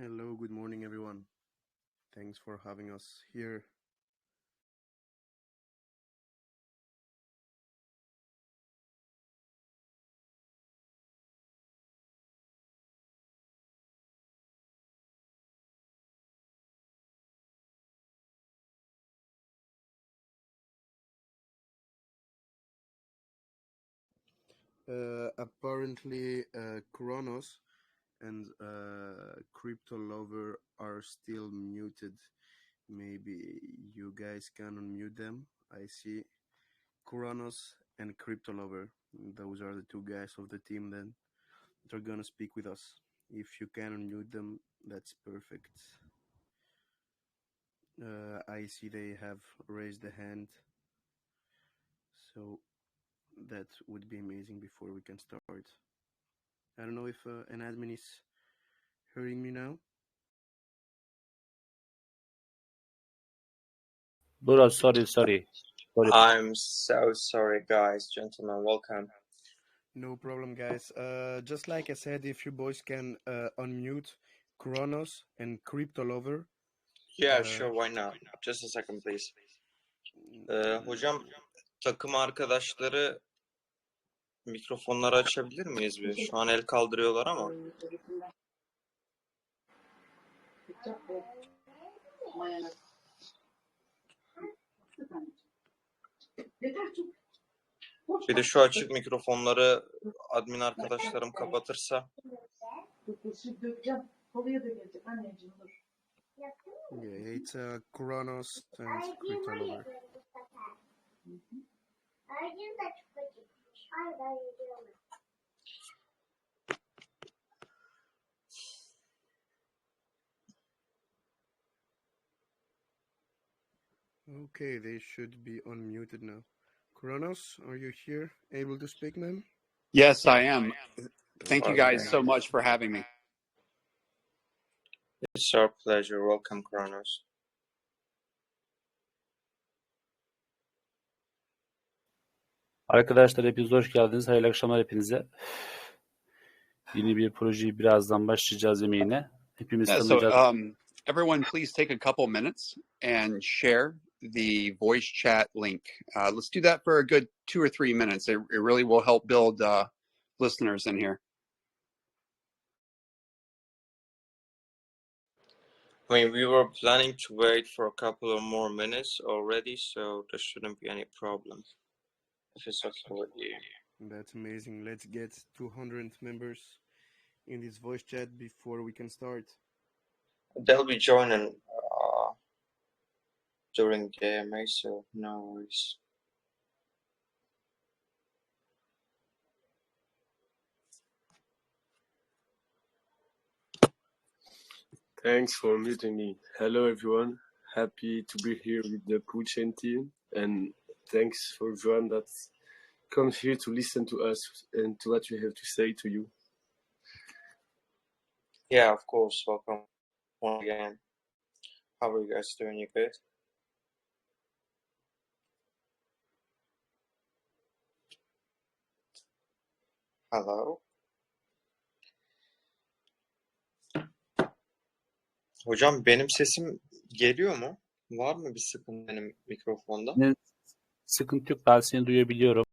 Hello, good morning, everyone. Thanks for having us here. Apparently, Kronos and Crypto Lover are still muted. Maybe you guys can unmute them. I see Kronos and Crypto Lover. Those are the two guys of the team then. They're gonna speak with us. If you can unmute them, that's perfect. I see they have raised a hand. So that would be amazing before we can start. I don't know if an admin is hearing me now. Bro, sorry. I'm so sorry, guys, gentlemen, welcome. No problem, guys. Just like I said, if you boys can unmute Kronos and Crypto Lover. Yeah, sure, why not? Just a second, please. Hocam, takım arkadaşları mikrofonları açabilir miyiz bir? Şu an el kaldırıyorlar ama. Bir de şu açık mikrofonları admin arkadaşlarım kapatırsa. Yeah, it's Kronos and Crypto Lover. Okay, they should be unmuted now. Kronos, are you here, able to speak, man? Yes, I am. Thank you guys so much for having me. It's our pleasure. Welcome, Kronos. Arkadaşlar hepiniz hoş geldiniz. Hayırlı akşamlar hepinize. Yeni bir projeyi birazdan başlayacağız yemeğine. Hepimiz tanıyacağız. Everyone, please take a couple minutes and share the voice chat link. Let's do that for a good 2 or 3 minutes. It really will help build listeners in here. I mean, we were planning to wait for a couple of more minutes already, so there shouldn't be any problems. If it's okay with you. That's amazing. Let's get 200 members in this voice chat before we can start. They'll be joining during the AMA, so no worries. Thanks for muting me. Hello, everyone. Happy to be here with the PooChain team, and thanks for everyone that comes here to listen to us and to what we have to say to you. Yeah, of course. Welcome once again. How are you guys doing? You good? Hello? Hocam benim sesim geliyor mu? Var mı bir sıkıntı benim mikrofonda? Sıkıntı yok. Ben seni duyabiliyorum.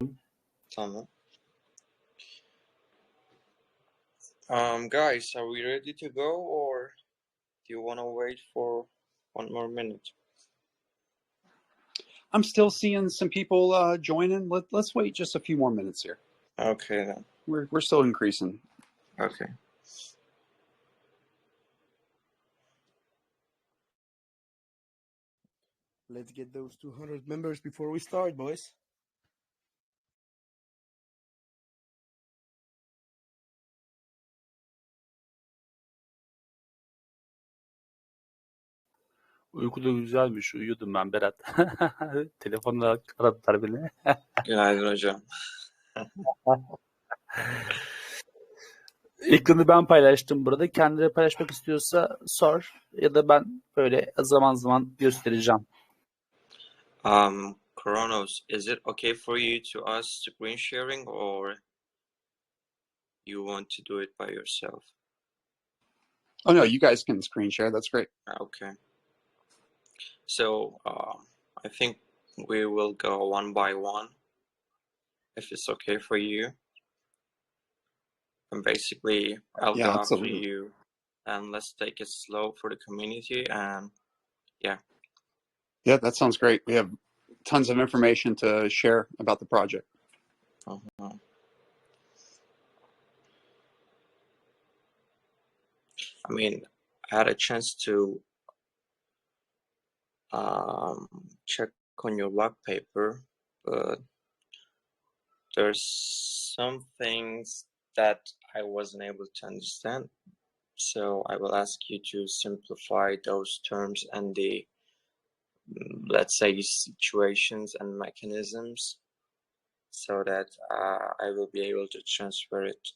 Tamam. Guys, are we ready to go or do you want to wait for one more minute? I'm still seeing some people joining. Let's wait just a few more minutes here. Okay then. We're still increasing. Okay. Let's get those 200 members before we start, boys. Uyku da güzelmiş. Uyuyordum ben Berat. Telefonla aradılar beni. Günaydın hocam. Ekranı ben paylaştım burada. Kendileri paylaşmak istiyorsa sor. Ya da ben böyle zaman zaman göstereceğim. Kronos, is it okay for you to ask screen sharing or you want to do it by yourself? Oh, no, you guys can screen share. That's great. Okay. So I think we will go one by one, if it's okay for you. And basically, I'll go after you, and let's take it slow for the community. And yeah. Yeah, that sounds great. We have tons of information to share about the project. I mean, I had a chance to check on your white paper, but there's some things that I wasn't able to understand. So I will ask you to simplify those terms and the, let's say, situations and mechanisms, so that I will be able to transfer it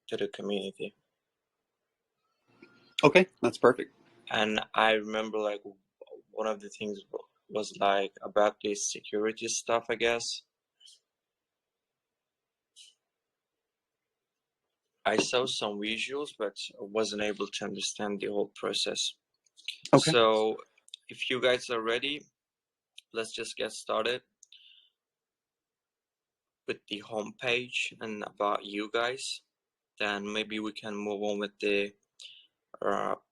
to the community. Okay, that's perfect. And I remember, like, one of the things was like about this security stuff, I guess. I saw some visuals, but I wasn't able to understand the whole process. Okay. So if you guys are ready, let's just get started with the homepage and about you guys. Then maybe we can move on with the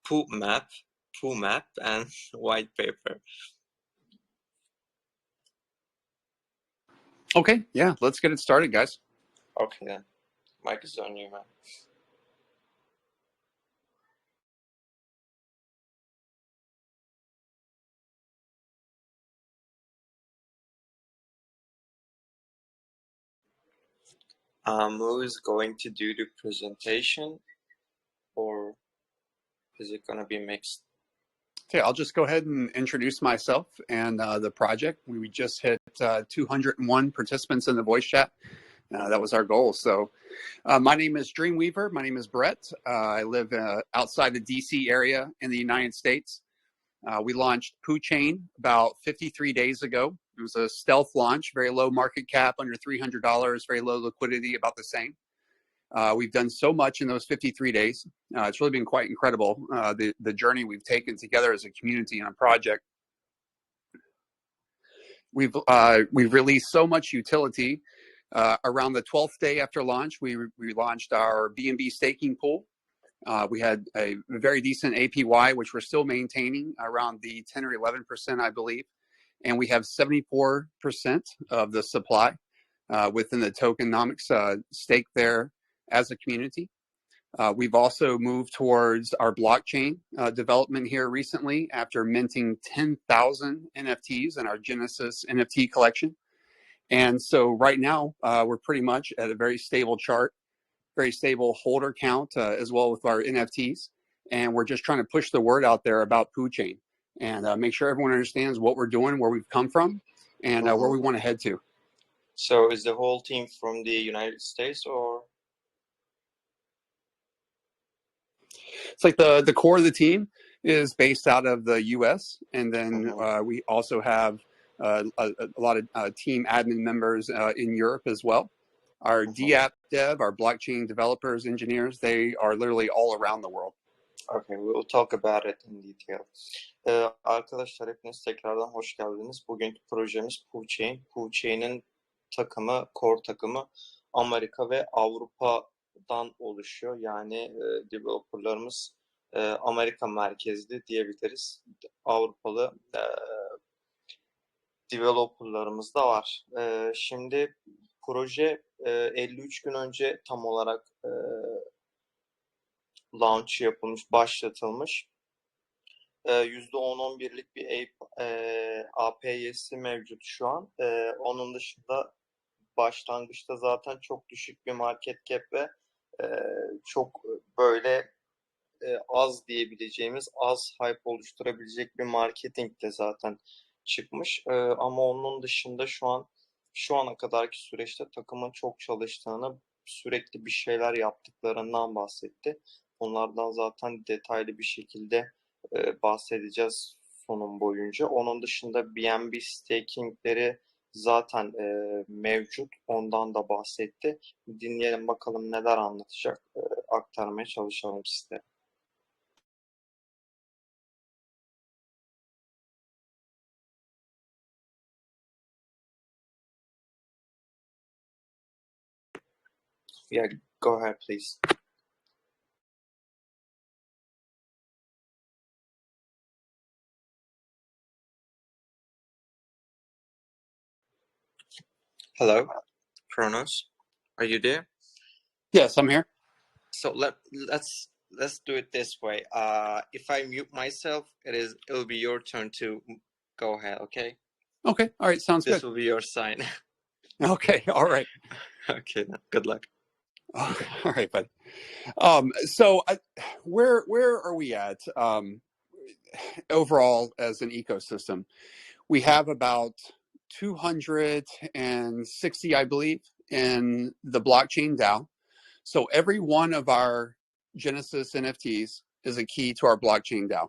poo map and white paper. Okay, yeah, let's get it started, guys. Okay, then. Mic is on you, man. Who is going to do the presentation, or is it going to be mixed? Okay, I'll just go ahead and introduce myself and the project. We just hit 201 participants in the voice chat. That was our goal. So my name is Dreamweaver. My name is Brett. I live outside the DC area in the United States. We launched PooChain about 53 days ago. It was a stealth launch, very low market cap, under $300, very low liquidity, about the same. We've done so much in those 53 days. It's really been quite incredible, the journey we've taken together as a community and a project. We've released so much utility. Around the 12th day after launch, we launched our BNB staking pool. We had a very decent APY, which we're still maintaining around the 10 or 11%, I believe. And we have 74% of the supply within the tokenomics stake there as a community. We've also moved towards our blockchain development here recently after minting 10,000 NFTs in our Genesis NFT collection. And so right now, we're pretty much at a very stable chart, very stable holder count as well with our NFTs. And we're just trying to push the word out there about PooChain and make sure everyone understands what we're doing, where we've come from, and where we want to head to. So is the whole team from the United States, or? It's like the core of the team is based out of the U.S. And then we also have a lot of team admin members in Europe as well. Our DApp dev, our blockchain developers, engineers, they are literally all around the world. Okay, we'll talk about it in detail. Arkadaşlar hepiniz tekrardan hoş geldiniz. Bugünkü projemiz PooChain. PooChain'in takımı, core takımı Amerika ve Avrupa'dan oluşuyor. Yani developerlarımız Amerika merkezli diyebiliriz. Avrupalı developerlarımız da var. Şimdi proje 53 gün önce tam olarak launch yapılmış, başlatılmış. %10-11'lik bir APY'si mevcut şu an. Onun dışında başlangıçta zaten çok düşük bir market cap ve çok böyle az diyebileceğimiz, az hype oluşturabilecek bir marketingle zaten çıkmış. Ama onun dışında şu ana kadarki süreçte takımın çok çalıştığını, sürekli bir şeyler yaptıklarından bahsetti. Onlardan zaten detaylı bir şekilde bahsedeceğiz sonun boyunca. Onun dışında BNB stakingleri zaten mevcut. Ondan da bahsetti. Dinleyelim bakalım neler anlatacak. Aktarmaya çalışalım size. Yeah, go ahead, please. Hello, Kronos. Are you there? Yes, I'm here. So let's do it this way. If I mute myself, it'll be your turn to go ahead. Okay. Okay. All right. Sounds This good. will be your sign. Okay. All right. Okay. Good luck. All right, bud. So where are we at overall as an ecosystem? We have about 260, I believe, in the blockchain DAO. So every one of our Genesis NFTs is a key to our blockchain DAO.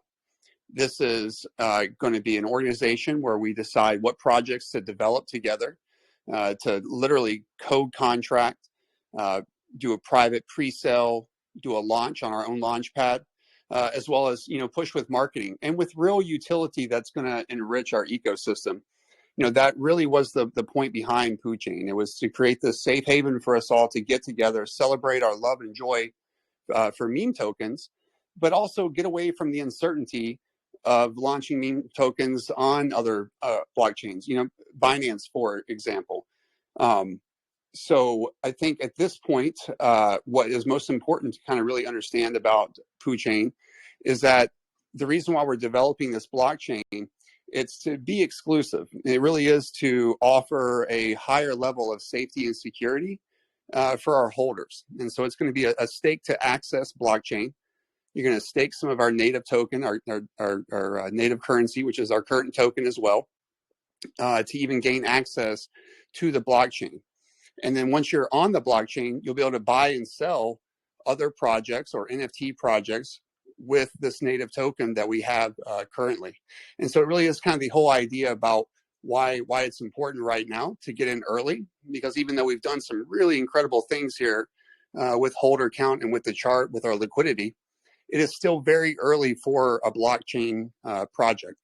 This is going to be an organization where we decide what projects to develop together, to literally code contract, do a private pre-sale, do a launch on our own launch pad, as well as, push with marketing and with real utility that's going to enrich our ecosystem. That really was the point behind PooChain. It was to create this safe haven for us all to get together, celebrate our love and joy for meme tokens, but also get away from the uncertainty of launching meme tokens on other blockchains, Binance, for example. So I think at this point, what is most important to kind of really understand about PooChain is that the reason why we're developing this blockchain, it's to be exclusive. It really is to offer a higher level of safety and security for our holders. And so it's going to be a stake to access blockchain. You're going to stake some of our native token, our native currency, which is our current token as well, to even gain access to the blockchain. And then once you're on the blockchain, you'll be able to buy and sell other projects or NFT projects with this native token that we have currently. And so it really is kind of the whole idea about why it's important right now to get in early, because even though we've done some really incredible things here with holder count and with the chart, with our liquidity, it is still very early for a blockchain project.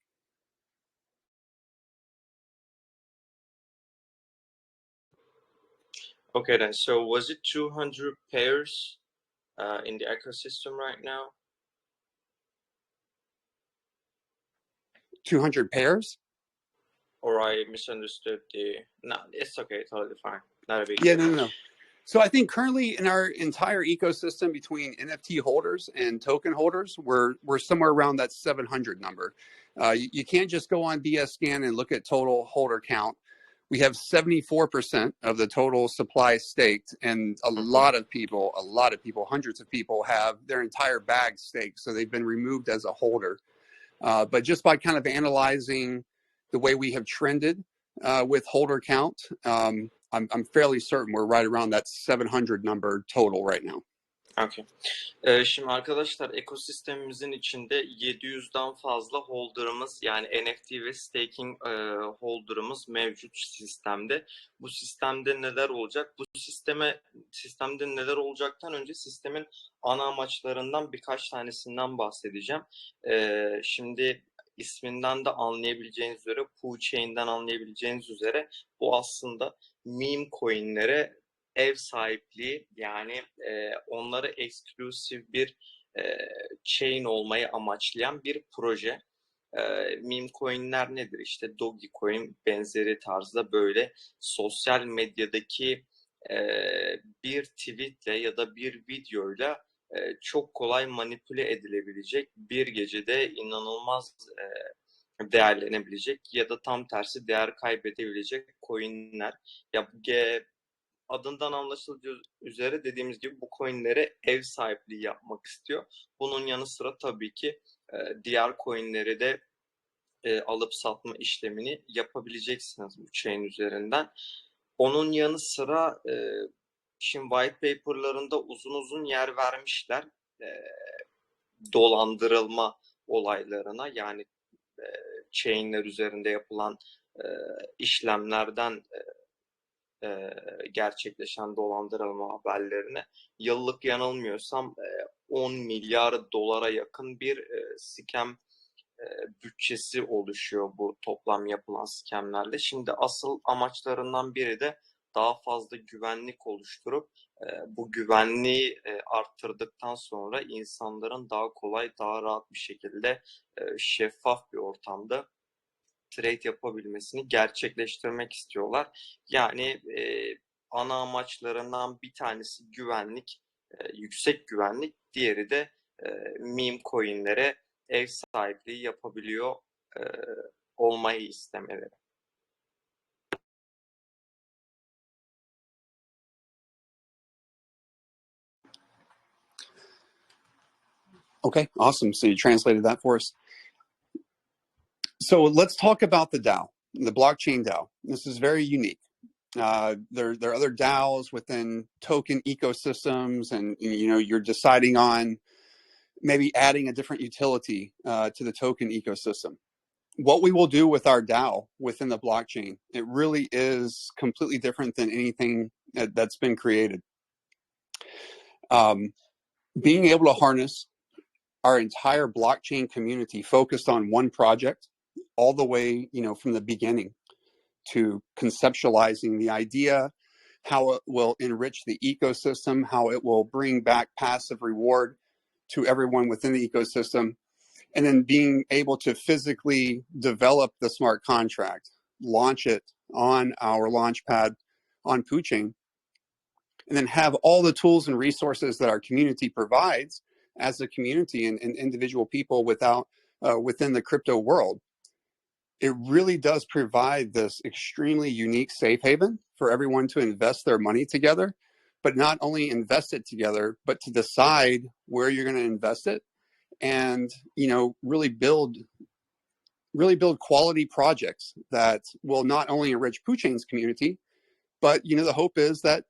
Okay then. So was it 200 pairs in the ecosystem right now? 200 pairs? Or I misunderstood No, it's okay. Totally fine. Not a big deal. Yeah, no. So I think currently in our entire ecosystem between NFT holders and token holders, we're somewhere around that 700 number. You can't just go on BSScan and look at total holder count. We have 74% of the total supply staked, and a lot of people, hundreds of people have their entire bag staked, so they've been removed as a holder. But just by kind of analyzing the way we have trended with holder count, I'm fairly certain we're right around that 700 number total right now. Okay. Şimdi arkadaşlar ekosistemimizin içinde 700'den fazla holder'ımız, yani NFT ve staking holder'ımız mevcut sistemde. Bu sistemde neler olacak? Sistemde neler olacaktan önce sistemin ana amaçlarından birkaç tanesinden bahsedeceğim. Şimdi isminden de anlayabileceğiniz üzere, PooChain'den anlayabileceğiniz üzere bu aslında meme coin'lere ev sahipliği, yani onları eksklusif bir chain olmayı amaçlayan bir proje. Meme coin'ler nedir? İşte Dogecoin benzeri tarzda böyle sosyal medyadaki bir tweetle ya da bir videoyla çok kolay manipüle edilebilecek, bir gecede inanılmaz değerlenebilecek ya da tam tersi değer kaybedebilecek coin'ler. Ya adından anlaşıldığı üzere dediğimiz gibi bu coin'lere ev sahipliği yapmak istiyor. Bunun yanı sıra tabii ki diğer coin'leri de alıp satma işlemini yapabileceksiniz bu chain üzerinden. Onun yanı sıra şimdi white paper'larında uzun yer vermişler dolandırılma olaylarına, yani chain'ler üzerinde yapılan işlemlerden gerçekleşen dolandırılma haberlerine. Yıllık yanılmıyorsam 10 milyar dolara yakın bir scam bütçesi oluşuyor bu toplam yapılan scamlerle. Şimdi asıl amaçlarından biri de daha fazla güvenlik oluşturup bu güvenliği arttırdıktan sonra insanların daha kolay, daha rahat bir şekilde şeffaf bir ortamda trade yapabilmesini gerçekleştirmek istiyorlar. Yani ana amaçlarından bir tanesi güvenlik, yüksek güvenlik, diğeri de meme coinlere ev sahipliği yapabiliyor olmayı istemeleri. Okay, awesome. So you translated that for us. So let's talk about the DAO, the blockchain DAO. This is very unique. There are other DAOs within token ecosystems, and you're deciding on maybe adding a different utility to the token ecosystem. What we will do with our DAO within the blockchain, it really is completely different than anything that's been created. Being able to harness our entire blockchain community focused on one project, all the way, from the beginning to conceptualizing the idea, how it will enrich the ecosystem, how it will bring back passive reward to everyone within the ecosystem, and then being able to physically develop the smart contract, launch it on our launchpad on PooChain, and then have all the tools and resources that our community provides as a community and individual people within the crypto world. It really does provide this extremely unique safe haven for everyone to invest their money together, but not only invest it together, but to decide where you're going to invest it and, really build quality projects that will not only enrich PooChain's community, but, the hope is that,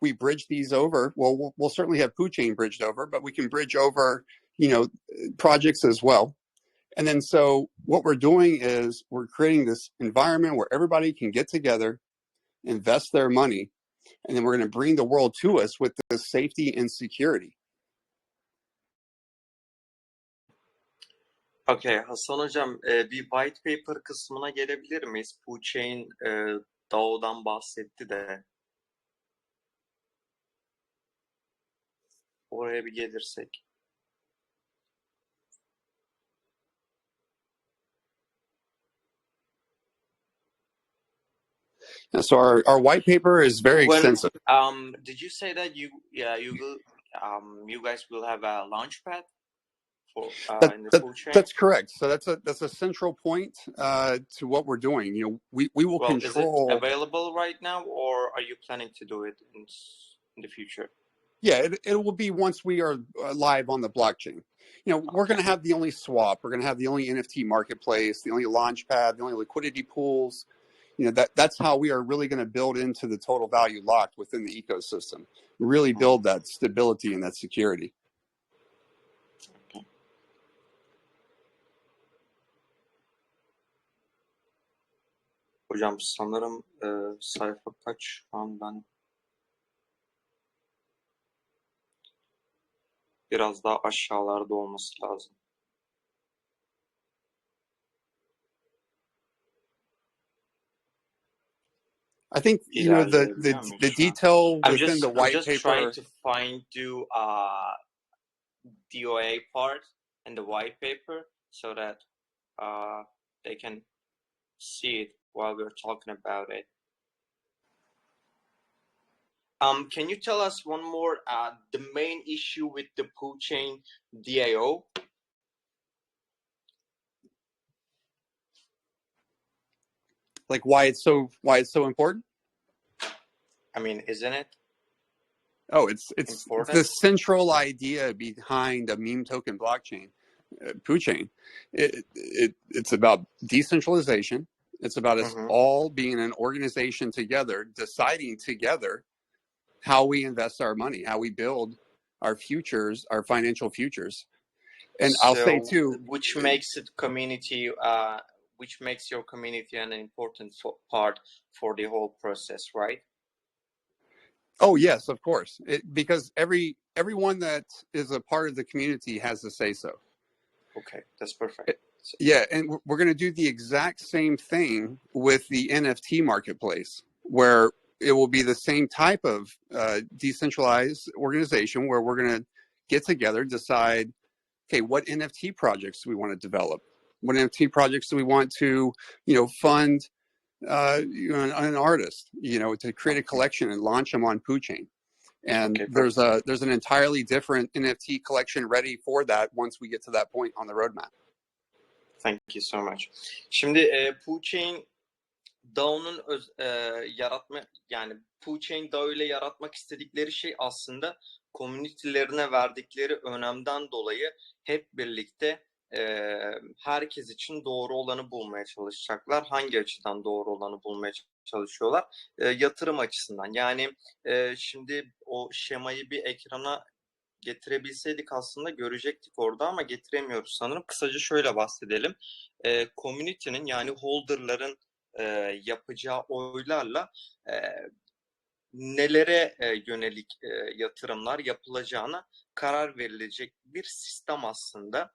we bridge these over. Well, we'll certainly have PooChain bridged over, but we can bridge over, projects as well. And then so what we're doing is we're creating this environment where everybody can get together, invest their money, and then we're going to bring the world to us with this safety and security. Okay, Hasan Hocam, bir white paper kısmına gelebilir miyiz? PooChain DAO'dan bahsetti de. Oraya bir gelirsek. So our white paper is very extensive. Did you say that you guys will have a launchpad for in the PooChain? That's correct. So that's a central point to what we're doing. We will control. Is it available right now, or are you planning to do it in the future? Yeah, it will be once we are live on the blockchain. We're going to have the only swap. We're going to have the only NFT marketplace, the only launchpad, the only liquidity pools. That's how we are really going to build into the total value locked within the ecosystem. Really build that stability and that security. Hocam sanırım sayfa kaç şu an ben biraz daha aşağılarda olması lazım. I think the detail within the white paper. I'm just trying to find the DOA part and the white paper so that they can see it while we're talking about it. Can you tell us one more the main issue with the PooChain DAO? Like why it's so important? I mean, isn't it? Oh, it's important? The central idea behind a meme token blockchain, PooChain. It's about decentralization. It's about us all being an organization together, deciding together how we invest our money, how we build our futures, our financial futures. And I'll say too, which makes it community. Which makes your community an important part for the whole process, right? Oh yes, of course. Because everyone that is a part of the community has to say so. Okay, that's perfect. Yeah, and we're going to do the exact same thing with the NFT marketplace, where it will be the same type of decentralized organization where we're going to get together, decide, okay, what NFT projects do we want to develop? What NFT projects do we want to, fund an artist, to create a collection and launch them on PooChain. And there's an entirely different NFT collection ready for that once we get to that point on the roadmap. Thank you so much. Şimdi PooChain DAO'nun PooChain DAO ile yaratmak istedikleri şey aslında community'lerine verdikleri önemden dolayı hep birlikte herkes için doğru olanı bulmaya çalışacaklar. Hangi açıdan doğru olanı bulmaya çalışıyorlar? Yatırım açısından. Yani şimdi o şemayı bir ekrana getirebilseydik aslında görecektik orada ama getiremiyoruz sanırım. Kısaca şöyle bahsedelim. Community'nin yani holder'ların yapacağı oylarla nelere yönelik yatırımlar yapılacağına karar verilecek bir sistem aslında.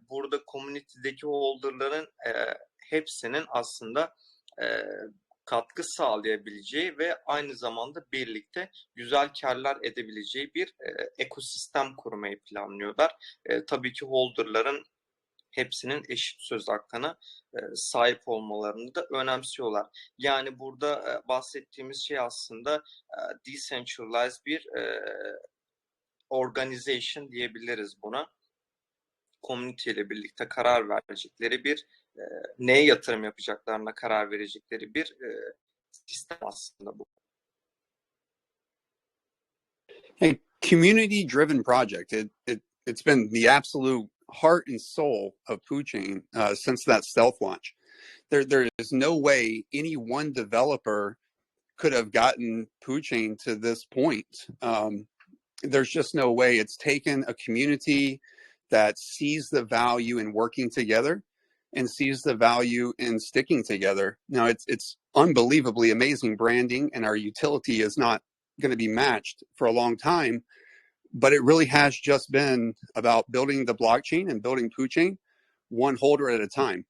Burada community'deki holder'ların hepsinin aslında katkı sağlayabileceği ve aynı zamanda birlikte güzel karlar edebileceği bir ekosistem kurmayı planlıyorlar. Tabii ki holder'ların hepsinin eşit söz hakkına sahip olmalarını da önemsiyorlar. Yani burada bahsettiğimiz şey aslında decentralized bir organization diyebiliriz buna. Community ile birlikte karar verecekleri bir neye yatırım yapacaklarına karar verecekleri bir sistem aslında bu. A community-driven project. It's been the absolute heart and soul of PooChain since that stealth launch. There is no way any one developer could have gotten PooChain to this point. There's just no way. It's taken a community that sees the value in working together and sees the value in sticking together. Now, it's unbelievably amazing branding, and our utility is not going to be matched for a long time. But it really has just been about building the blockchain and building PooChain one holder at a time.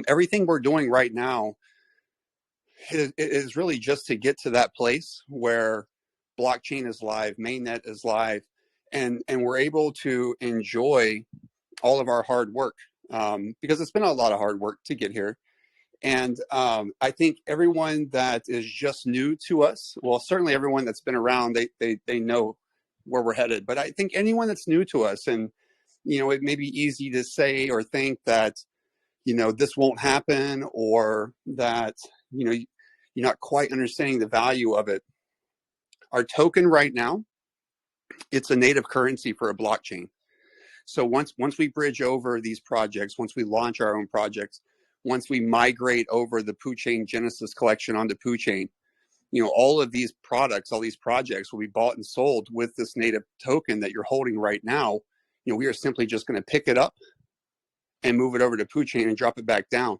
Everything we're doing right now is really just to get to that place where blockchain is live, mainnet is live, and we're able to enjoy all of our hard work because it's been a lot of hard work to get here. And I think everyone that is just new to us, well, certainly everyone that's been around, they know where we're headed. But I think anyone that's new to us, and it may be easy to say or think that this won't happen, or that you're not quite understanding the value of it. Our token right now, it's a native currency for a blockchain. So once we bridge over these projects, once we launch our own projects, once we migrate over the PooChain Genesis collection onto PooChain, all of these products, all these projects will be bought and sold with this native token that you're holding right now. We are simply just going to pick it up and move it over to PooChain and drop it back down.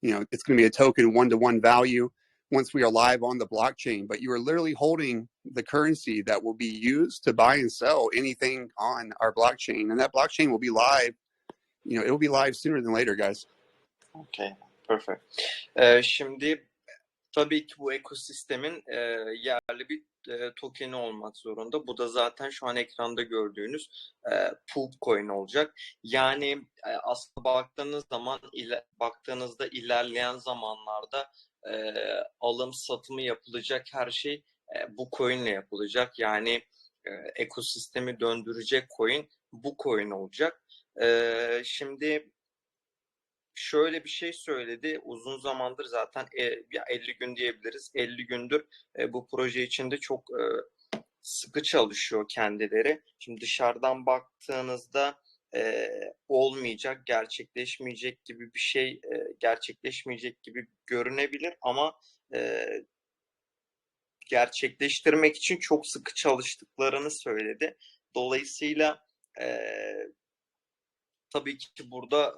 It's going to be a token one-to-one value once we are live on the blockchain, but you are literally holding the currency that will be used to buy and sell anything on our blockchain. And that blockchain will be live, it will be live sooner than later, guys. Okay, perfect. Şimdi tabii ki bu ekosistemin yerli bir tokeni olmak zorunda. Bu da zaten şu an ekranda gördüğünüz PooChain olacak. Yani aslında baktığınızda ilerleyen zamanlarda alım satımı yapılacak her şey bu coin ile yapılacak. Yani ekosistemi döndürecek coin bu coin olacak. Şimdi şöyle bir şey söyledi. Uzun zamandır zaten 50 gün diyebiliriz. 50 gündür bu proje içinde çok sıkı çalışıyor kendileri. Şimdi dışarıdan baktığınızda olmayacak, gerçekleşmeyecek gibi bir şey gerçekleşmeyecek gibi görünebilir ama gerçekleştirmek için çok sıkı çalıştıklarını söyledi. Dolayısıyla tabii ki burada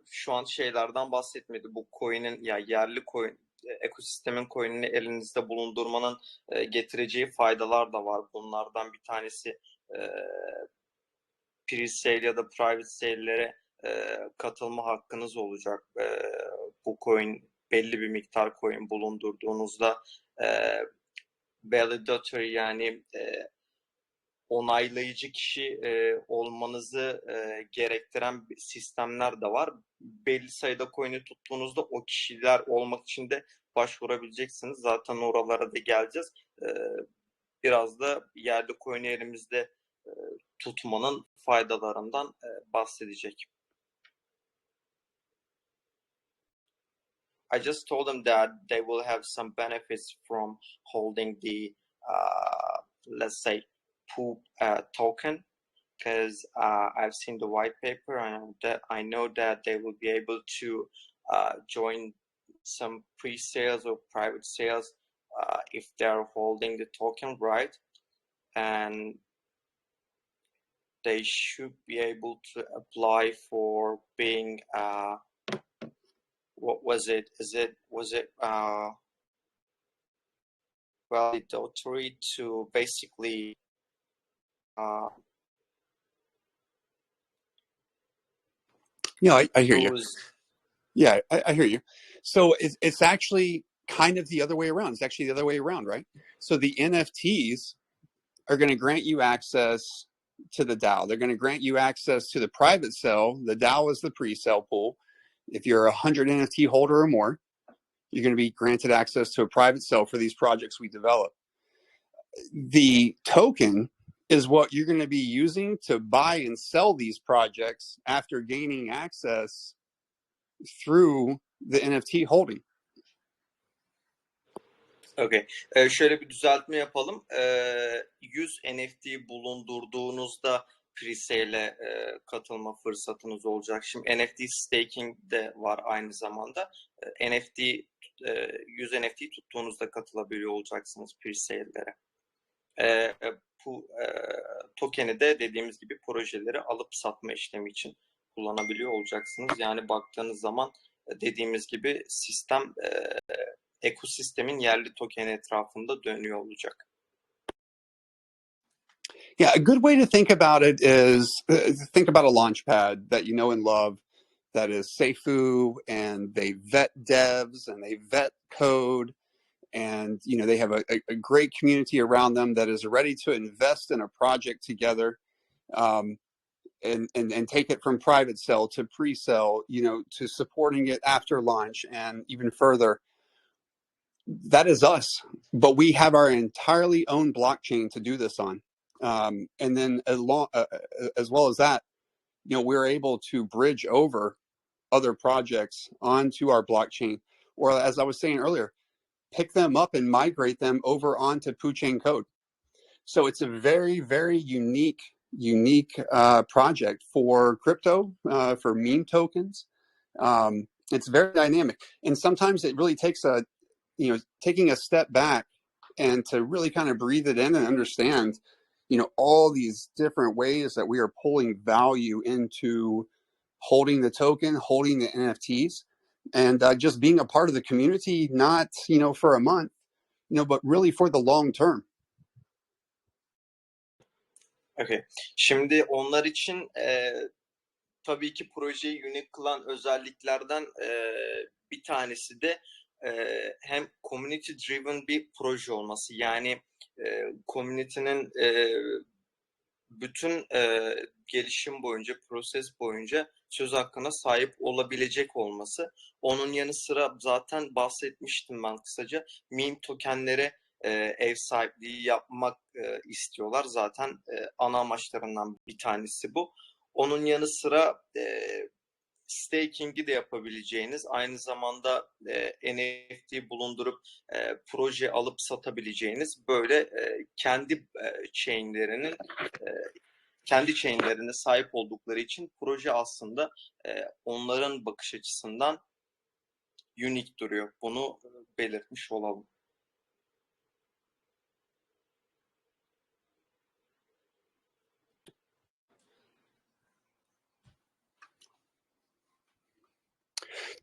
şu an şeylerden bahsetmedi. Bu coin'in yerli coin, ekosistemin coin'ini elinizde bulundurmanın getireceği faydalar da var. Bunlardan bir tanesi pre-sale ya da private sale'lere katılma hakkınız olacak. Bu coin belli bir miktar coin bulundurduğunuzda validator yani onaylayıcı kişi olmanızı gerektiren sistemler de var. Belli sayıda coin'i tuttuğunuzda o kişiler olmak için de başvurabileceksiniz. Zaten oralara da geleceğiz. Biraz da yerli coin'i elimizde tutmanın faydalarından bahsedecek. I just told them that they will have some benefits from holding the, let's say, Poo token, because I've seen the white paper and I know that they will be able to join some pre-sales or private sales if they're holding the token, right? And they should be able to apply for being what was it? Was it validatory to basically yeah, I hear you. Yeah, I hear you. So it's actually kind of the other way around. It's actually the other way around, right? So the NFTs are going to grant you access to the DAO. They're going to grant you access to the private sale. The DAO is the pre-sale pool. If you're a 100 NFT holder or more, you're going to be granted access to a private sale for these projects we develop. The token is what you're going to be using to buy and sell these projects after gaining access through the NFT holding. Okay. Şöyle bir düzeltme yapalım. 100 NFT bulundurduğunuzda pre-sale'e katılma fırsatınız olacak. Şimdi NFT staking de var aynı zamanda. 100 NFT tuttuğunuzda katılabiliyor olacaksınız pre-sale'lere. Bu token'i de dediğimiz gibi projeleri alıp satma işlemi için kullanabiliyor olacaksınız. Yani baktığınız zaman dediğimiz gibi sistem ekosistemin yerli token etrafında dönüyor olacak. Yeah, a good way to think about it is think about a launchpad that you know and love that is Seifu, and they vet devs and they vet code, and you know they have a great community around them that is ready to invest in a project together, and take it from private sale to pre-sale, you know, to supporting it after launch and even further. That is us, but we have our entirely own blockchain to do this on. And then as well as that, you know, we're able to bridge over other projects onto our blockchain, or as I was saying earlier, pick them up and migrate them over onto PooChain code. So it's a very, very unique project for crypto, for meme tokens. It's very dynamic, and sometimes it really takes taking a step back and to really kind of breathe it in and understand, you know, all these different ways that we are pulling value into holding the token, holding the NFTs, and just being a part of the community, not, you know, for a month, you know, but really for the long term. Okay. Şimdi onlar için tabii ki projeyi unique kılan özelliklerden bir tanesi de hem community driven bir proje olması. Yani community'nin bütün gelişim boyunca, proses boyunca söz hakkına sahip olabilecek olması. Onun yanı sıra zaten bahsetmiştim ben kısaca. Meme tokenlere ev sahipliği yapmak istiyorlar. Zaten ana amaçlarından bir tanesi bu. Onun yanı sıra staking'i de yapabileceğiniz, aynı zamanda NFT bulundurup proje alıp satabileceğiniz böyle kendi chain'lerine sahip oldukları için proje aslında onların bakış açısından unique duruyor. Bunu belirtmiş olalım.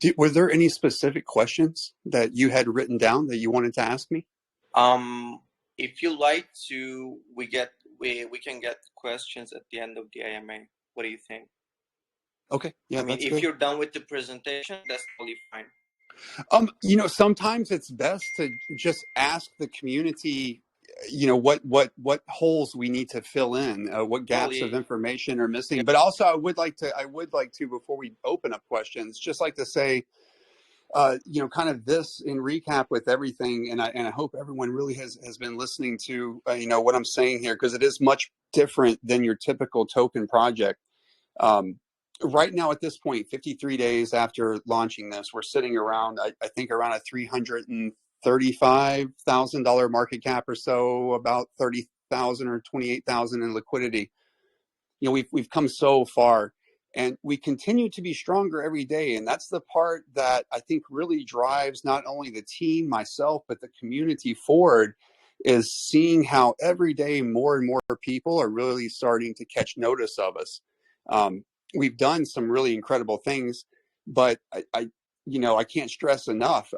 Were there any specific questions that you had written down that you wanted to ask me? If you like to, we can get questions at the end of the AMA. What do you think? Okay, yeah, I mean, that's if good. you're done with the presentation, that's totally fine. Sometimes it's best to just ask the community, what holes we need to fill in, what gaps of information are missing. But also, I would like to, before we open up questions, just like to say, kind of this in recap with everything, and I hope everyone really has been listening to, what I'm saying here, because it is much different than your typical token project. Right now, at this point, 53 days after launching this, we're sitting around, I think, around a $335,000 market cap or so, about 30,000 or 28,000 in liquidity. We've come so far, and we continue to be stronger every day. And that's the part that I think really drives not only the team, myself, but the community forward, is seeing how every day more and more people are really starting to catch notice of us. We've done some really incredible things, but I can't stress enough.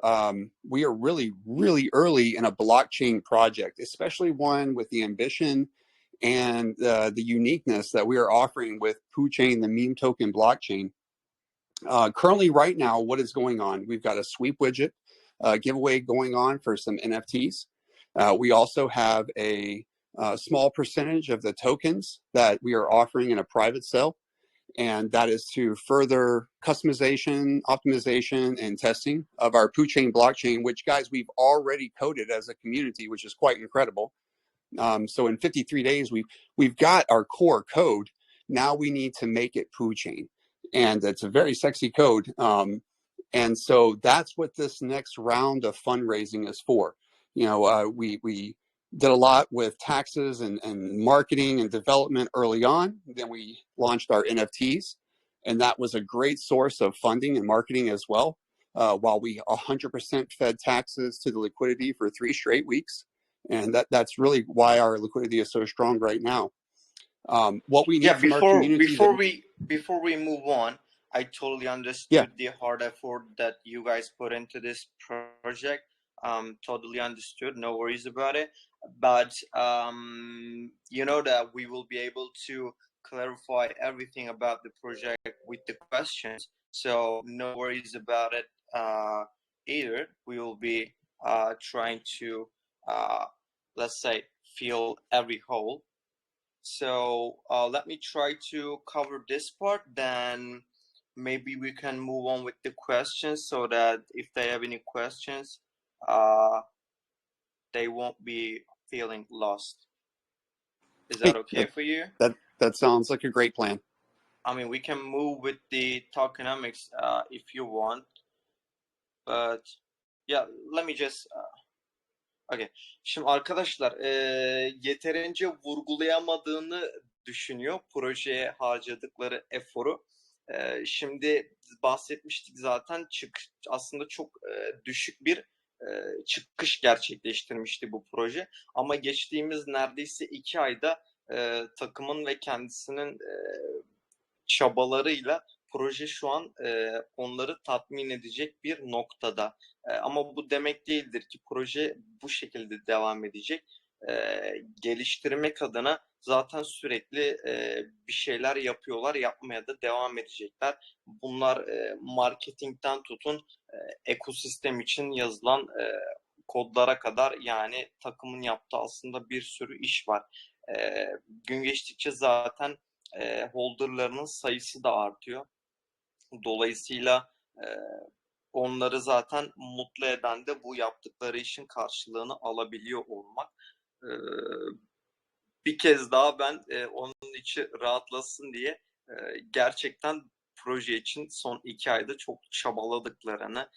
We are really, really early in a blockchain project, especially one with the ambition and the uniqueness that we are offering with PooChain, the meme token blockchain. Currently, right now, what is going on? We've got a sweep widget giveaway going on for some NFTs. We also have a small percentage of the tokens that we are offering in a private sale. And that is to further customization, optimization, and testing of our PooChain blockchain, which, guys, we've already coded as a community, which is quite incredible. So in 53 days, we've got our core code. Now we need to make it PooChain, and it's a very sexy code. And so that's what this next round of fundraising is for. We did a lot with taxes and marketing and development early on. Then we launched our NFTs, and that was a great source of funding and marketing as well. While we 100% fed taxes to the liquidity for 3 straight weeks. And that's really why our liquidity is so strong right now. What we need from our community. Before we move on, I totally understood the hard effort that you guys put into this project. Totally understood. No worries about it. But that we will be able to clarify everything about the project with the questions. So no worries about it either. We will be trying to let's say fill every hole. So let me try to cover this part, then maybe we can move on with the questions, so that if they have any questions, they won't be feeling lost. Is that okay for you? That sounds like a great plan. I mean, we can move with the tokenomics if you want, but yeah, let me just okay. Şimdi arkadaşlar yeterince vurgulayamadığını düşünüyor projeye harcadıkları eforu. Şimdi bahsetmiştik zaten, aslında çok düşük bir çıkış gerçekleştirmişti bu proje. Ama geçtiğimiz neredeyse 2 ayda takımın ve kendisinin çabalarıyla proje şu an onları tatmin edecek bir noktada. Ama bu demek değildir ki proje bu şekilde devam edecek. Geliştirmek adına zaten sürekli bir şeyler yapıyorlar, yapmaya da devam edecekler. Bunlar marketingten tutun ekosistem için yazılan kodlara kadar, yani takımın yaptığı aslında bir sürü iş var. Gün geçtikçe zaten holderlarının sayısı da artıyor. Dolayısıyla onları zaten mutlu eden de bu yaptıkları işin karşılığını alabiliyor olmak. Bir kez daha ben onun içi rahatlasın diye gerçekten proje için son 2 ayda çok çabaladıklarını,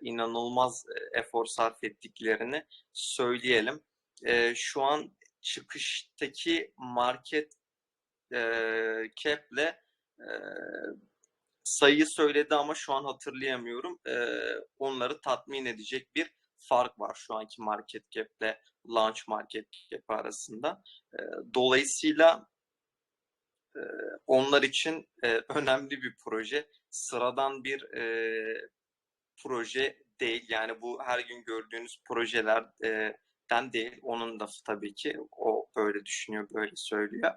inanılmaz efor sarf ettiklerini söyleyelim. Şu an çıkıştaki market cap'le sayıyı söyledi ama şu an hatırlayamıyorum. Onları tatmin edecek bir fark var şu anki market cap'le launch market cap arasında. Dolayısıyla onlar için önemli bir proje. Sıradan bir proje değil. Yani bu her gün gördüğünüz projelerden değil. Onun da tabii ki o böyle düşünüyor, böyle söylüyor.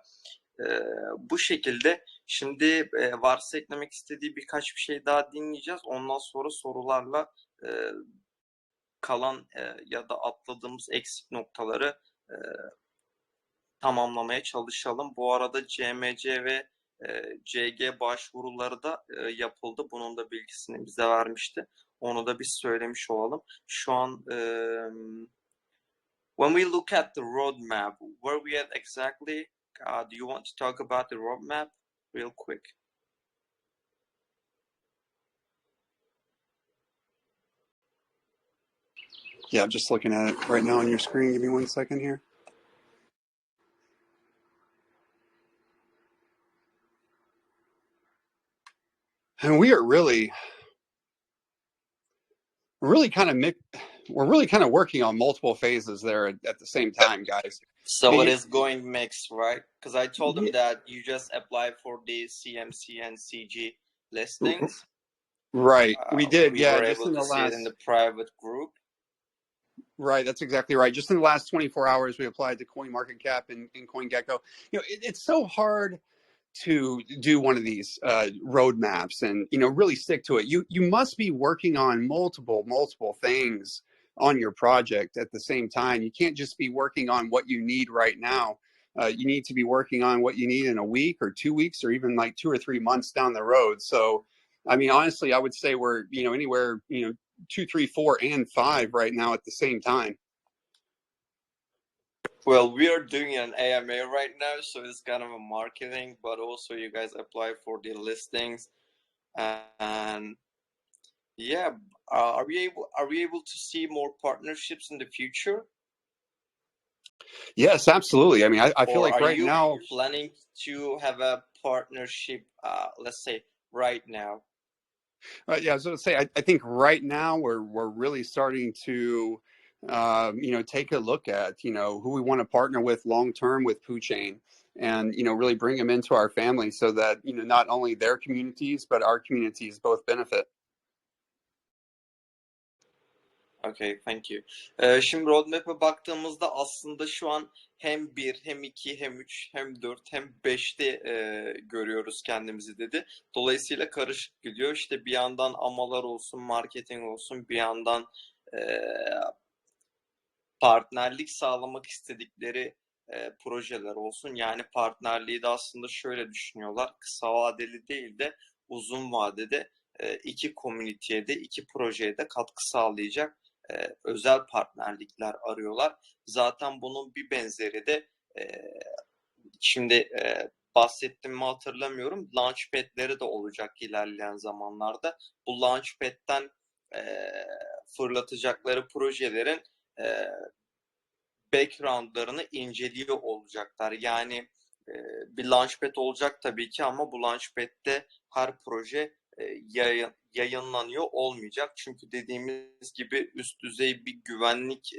Bu şekilde şimdi varsa eklemek istediği birkaç bir şey daha dinleyeceğiz. Ondan sonra sorularla kalan ya da atladığımız eksik noktaları tamamlamaya çalışalım. Bu arada CMC ve CG başvuruları da yapıldı. Bunun da bilgisini bize vermişti. Onu da biz söylemiş olalım. Şu an when we look at the roadmap, where we at exactly? Do you want to talk about the roadmap real quick? Yeah, I'm just looking at it right now on your screen. Give me 1 second here. And we are really kind of working on multiple phases there at the same time, guys. So it is going mixed, right? Because I told them that you just apply for the CMC and CG listings. Right, we did. We Yeah, were just able in the to see it in the private group. Right, that's exactly right. Just in the last 24 hours, we applied to CoinMarketCap and CoinGecko. It's so hard to do one of these roadmaps and really stick to it. You must be working on multiple things on your project at the same time. You can't just be working on what you need right now. You need to be working on what you need in a week or 2 weeks or even like 2 or 3 months down the road. So, I mean, honestly, I would say we're anywhere 2, 3, 4, and 5 right now at the same time. Well, we are doing an AMA right now, so it's kind of a marketing, but also you guys apply for the listings, and yeah, are we able to see more partnerships in the future? Yes, absolutely. I mean, I feel like right now, are you planning to have a partnership, let's say right now? Yeah, I was going to say, I think right now we're really starting to, take a look at, who we want to partner with long term with PooChain, and really bring them into our family so that not only their communities but our communities both benefit. Okay, thank you. Şimdi roadmap'e baktığımızda aslında şu an hem 1, hem 2, hem 3, hem 4, hem 5'te görüyoruz kendimizi dedi. Dolayısıyla karışık gidiyor. İşte bir yandan amalar olsun, marketing olsun, bir yandan partnerlik sağlamak istedikleri projeler olsun. Yani partnerliği de aslında şöyle düşünüyorlar. Kısa vadeli değil de uzun vadede iki komüniteye de, iki projeye de katkı sağlayacak özel partnerlikler arıyorlar. Zaten bunun bir benzeri de şimdi bahsettim mi hatırlamıyorum. Launchpad'leri de olacak ilerleyen zamanlarda. Bu Launchpad'den fırlatacakları projelerin background'larını inceliyor olacaklar. Yani bir Launchpad olacak tabii ki ama bu Launchpad'de her proje yayınlanıyor olmayacak. Çünkü dediğimiz gibi üst düzey bir güvenlik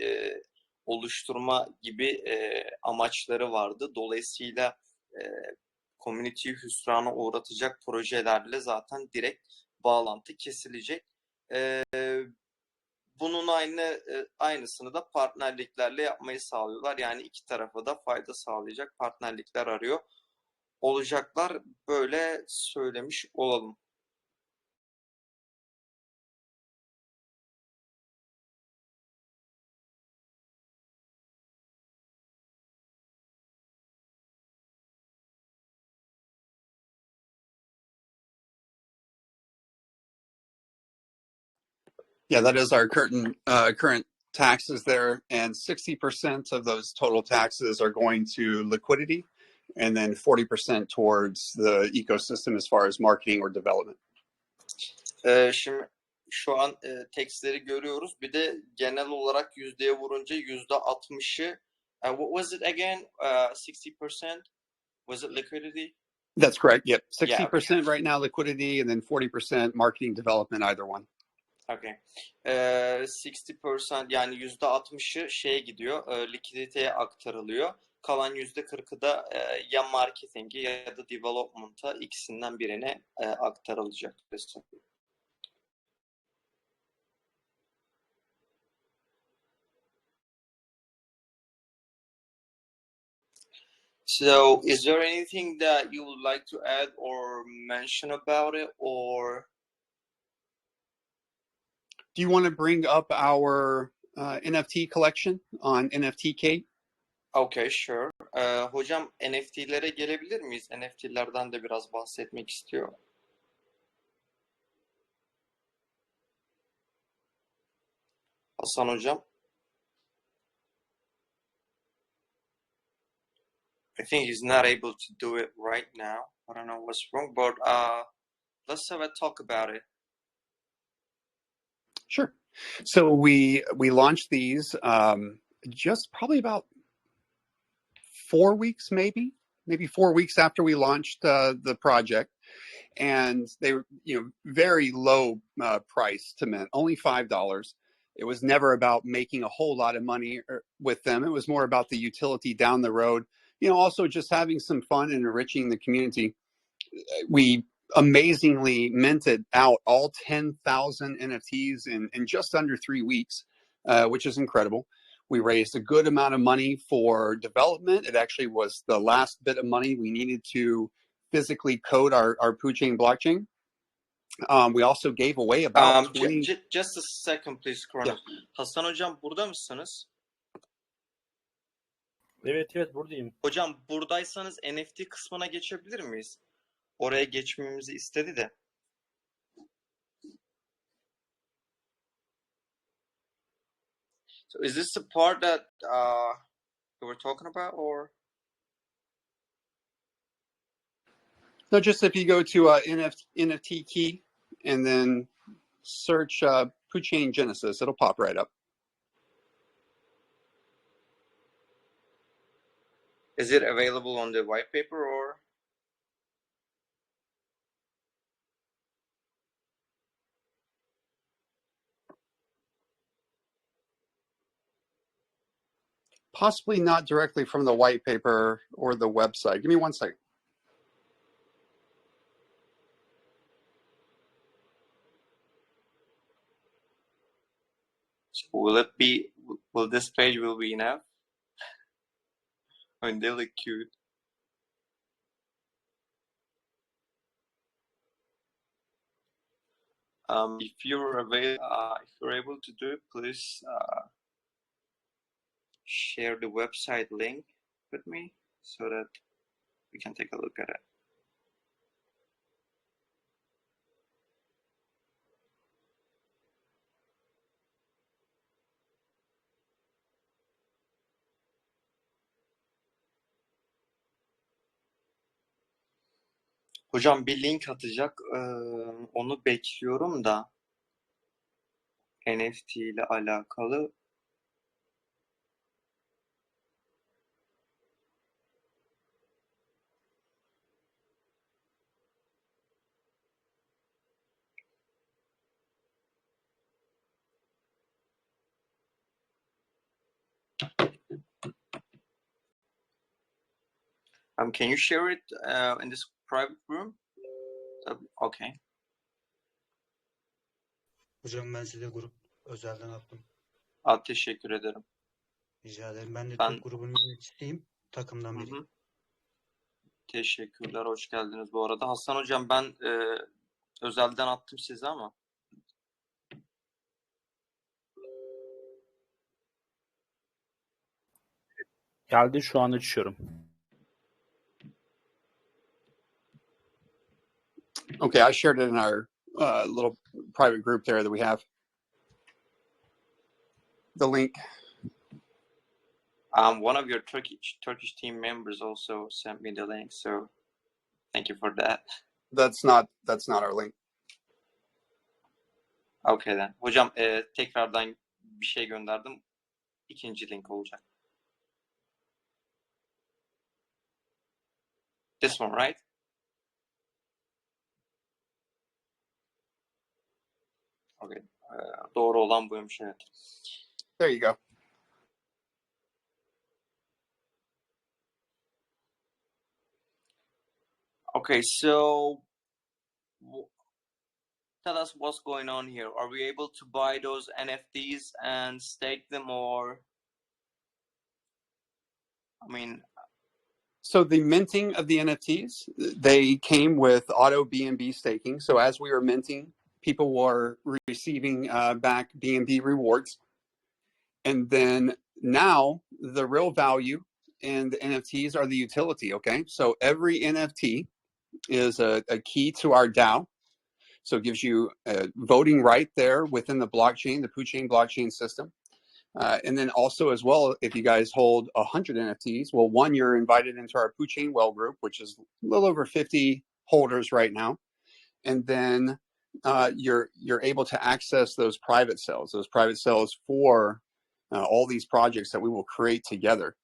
oluşturma gibi amaçları vardı. Dolayısıyla community'yi hüsrana uğratacak projelerle zaten direkt bağlantı kesilecek. Bunun aynısını da partnerliklerle yapmayı sağlıyorlar. Yani iki tarafa da fayda sağlayacak partnerlikler arıyor olacaklar. Böyle söylemiş olalım. Yeah, that is our current taxes there, and 60% of those total taxes are going to liquidity, and then 40% towards the ecosystem as far as marketing or development. Şimdi şu an taxleri görüyoruz. Bir de genel olarak yüzdeye vurunca %60'ı what was it again? 60%? Was it liquidity? That's correct. Yep. 60% right now liquidity, and then 40% marketing development, either one. Okay. 60% yani %60'ı şeye gidiyor, likiditeye aktarılıyor. Kalan %40'ı da ya marketingi ya da development'a ikisinden birine aktarılacak. So, is there anything that you would like to add or mention about it, or do you want to bring up our NFT collection on NFT Kate? Okay, sure. Hocam NFT'lere gelebilir miyiz? NFT'lerden de biraz bahsetmek istiyor. Hasan hocam. I think he's not able to do it right now. I don't know what's wrong, but let's have a talk about it. Sure. So we launched these just probably about 4 weeks, maybe 4 weeks after we launched the project, and they were very low price to mint, only $5. It was never about making a whole lot of money with them. It was more about the utility down the road. Also just having some fun and enriching the community. We amazingly minted out all 10,000 NFTs in just under 3 weeks, which is incredible. We raised a good amount of money for development. It actually was the last bit of money we needed to physically code our PooChain blockchain. We also gave away about 20... Just a second, please, Kronos. Yeah. Hasan hocam burada mısınız? Evet buradayım. Hocam buradaysanız NFT kısmına geçebilir miyiz? Oraya geçmemizi istedi de. So is this the part that we were talking about, or? No, just if you go to NFT key and then search PooChain Genesis, it'll pop right up. Is it available on the white paper, or? Possibly not directly from the white paper or the website. Give me 1 second. Will this page be enough? I mean, they look cute. If you're able to do it, please share the website link with me so that we can take a look at it. Hocam bir link atacak. Onu bekliyorum da NFT ile alakalı. Can you share it in this private room? Okay. Hocam ben size grup özelden attım. Teşekkür ederim. Rica ederim. Ben de Türk grubunun yöneticisiyim. Takımdan biriyim. Teşekkürler. Hoş geldiniz bu arada. Hasan hocam ben özelden attım size ama. Geldi, şu an açıyorum. Okay, I shared it in our little private group there that we have. The link. One of your Turkish team members also sent me the link, so thank you for that. That's not our link. Okay then. Hocam tekrardan bir şey gönderdim. İkinci link olacak. This one, right? Okay. Doğru olan buymuş, evet. There you go. Okay, so tell us what's going on here. Are we able to buy those NFTs and stake them, or So the minting of the NFTs, they came with auto BNB staking. So as we were minting, people were receiving back BNB rewards. And then now the real value in the NFTs are the utility, okay? So every NFT is a key to our DAO. So it gives you voting right there within the blockchain, the PooChain blockchain system. And then also as well, if you guys hold 100 NFTs, well, one, you're invited into our PooChain Well group, which is a little over 50 holders right now. And then you're able to access those private sales for all these projects that we will create together.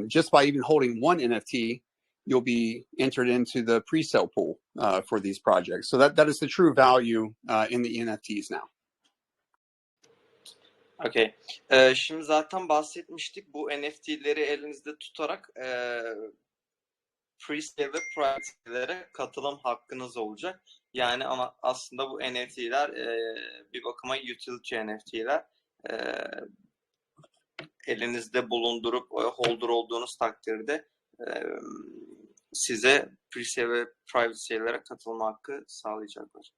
Just by even holding one NFT, you'll be entered into the pre-sale pool for these projects. So that is the true value in the NFTs now. Okay. Şimdi zaten bahsetmiştik. Bu NFT'leri elinizde tutarak pre-sale ve private katılım hakkınız olacak. Yani ama aslında bu NFT'ler bir bakıma utility NFT'ler. Elinizde bulundurup holder olduğunuz takdirde size pre-sale ve private sale'lere katılma hakkı sağlayacaklar.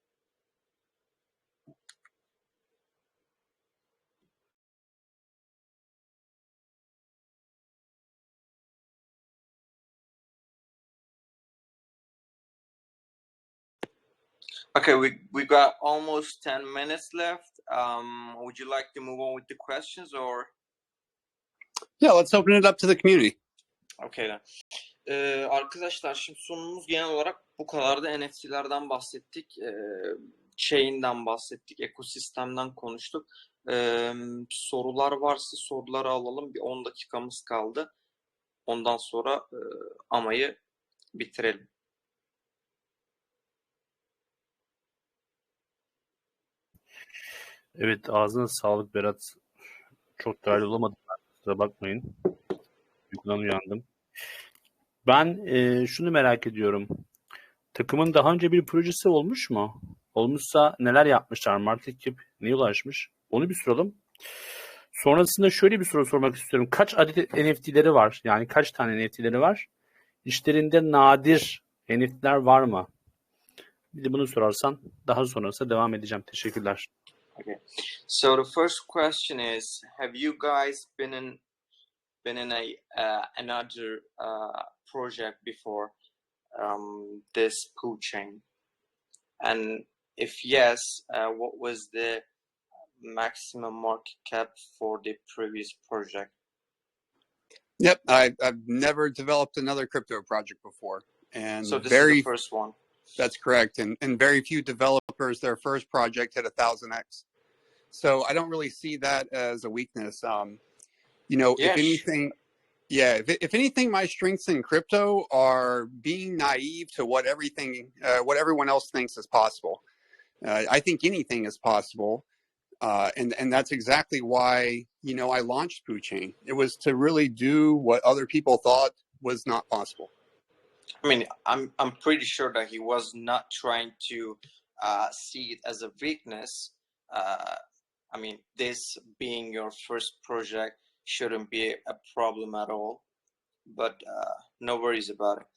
Okay, we got almost 10 minutes left. Would you like to move on with the questions or? Yeah, let's open it up to the community. Okay then. Arkadaşlar şimdi sunumumuz genel olarak bu kadar da NFT'lerden bahsettik. Chain'den bahsettik. Ekosistemden konuştuk. Sorular varsa soruları alalım. Bir 10 dakikamız kaldı. Ondan sonra amayı bitirelim. Evet, ağzına sağlık Berat. Çok değerli olamadım. Kusura bakmayın. Uykudan uyandım. Ben şunu merak ediyorum. Takımın daha önce bir projesi olmuş mu? Olmuşsa neler yapmışlar? Market Cap neye ulaşmış? Onu bir soralım. Sonrasında şöyle bir soru sormak istiyorum. Kaç adet NFT'leri var? Yani kaç tane NFT'leri var? İşlerinde nadir NFT'ler var mı? Bir de bunu sorarsan daha sonrasında devam edeceğim. Teşekkürler. Okay. So the first question is, have you guys been in another project before this PooChain? And if yes, what was the maximum market cap for the previous project? Yep, I've never developed another crypto project before, and so this is the first one. That's correct, and very few developers, their first project hit 1,000x. So I don't really see that as a weakness. If anything, my strengths in crypto are being naive to what everyone else thinks is possible. I think anything is possible, and that's exactly why I launched PooChain. It was to really do what other people thought was not possible. I mean, I'm pretty sure that he was not trying to see it as a weakness. I mean, this being your first project shouldn't be a problem at all. But no worries about it.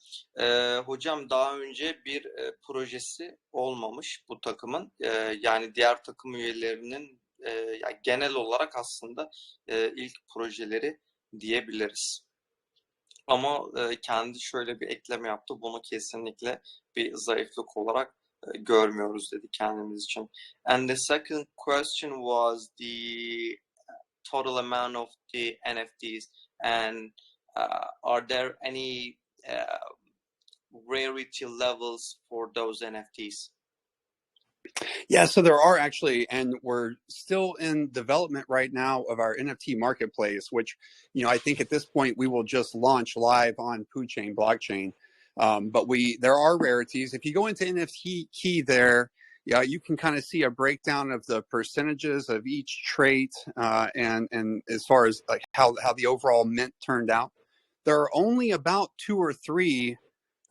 Hocam daha önce bir projesi olmamış bu takımın. Yani diğer takım üyelerinin genel olarak aslında ilk projeleri diyebiliriz. Ama kendi şöyle bir ekleme yaptı. Bunu kesinlikle bir zayıflık olarak görmüyoruz dedi kendimiz için. And the second question was the total amount of the NFTs, and are there any rarity levels for those NFTs? Yeah, so there are actually, and we're still in development right now of our NFT marketplace, which, I think at this point we will just launch live on PooChain blockchain. But there are rarities. If you go into NFT key there, you can kind of see a breakdown of the percentages of each trait, and as far as like how the overall mint turned out. There are only about 2 or 3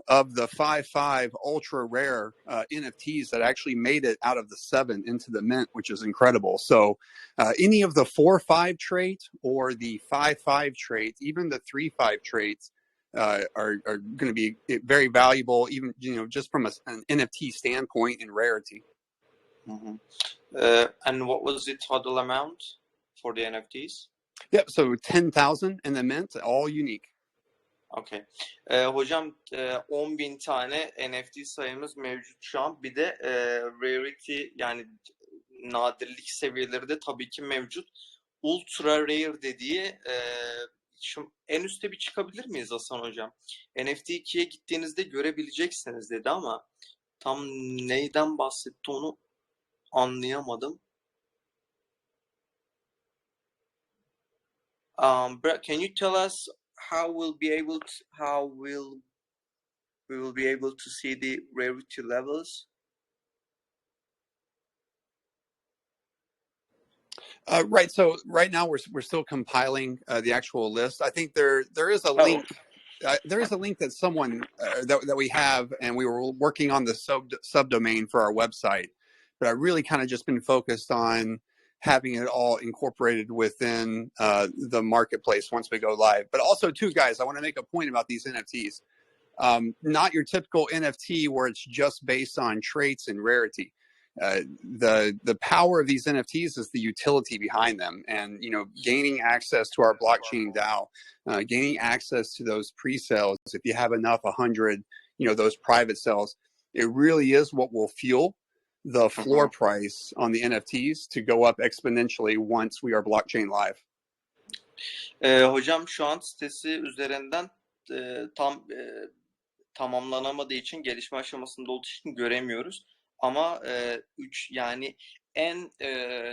of the 5.5 ultra rare NFTs that actually made it out of the 7 into the mint, which is incredible. So any of the 4.5 trait or the 5.5 trait, even the 3.5 traits, are going to be very valuable, even just from an NFT standpoint in Rarity. And what was the total amount for the NFTs? Yep, so 10,000 in the mint, all unique. Okay. Hocam 10.000 tane NFT sayımız mevcut şu an. Bir de Rarity yani nadirlik seviyeleri de tabii ki mevcut. Ultra Rare dediği şu en üste bir çıkabilir miyiz Hasan Hocam? NFT 2'ye gittiğinizde görebileceksiniz dedi ama tam neyden bahsetti onu anlayamadım. Brad, can you tell us how we will be able to see the rarity levels? Right. So right now we're still compiling the actual list. I think there is a link. There is a link that someone that we have, and we were working on the subdomain for our website. But I really kind of just been focused on having it all incorporated within the marketplace once we go live. But also, too, guys, I want to make a point about these NFTs. Not your typical NFT where it's just based on traits and rarity. The power of these NFTs is the utility behind them, and gaining access to our blockchain DAO, gaining access to those pre-sales. If you have enough, 100, those private sales, it really is what will fuel the floor price on the NFTs to go up exponentially once we are blockchain live. Hocam şu an sitesi üzerinden tamamlanamadığı için, gelişme aşamasında olduğu için göremiyoruz. Ama yani en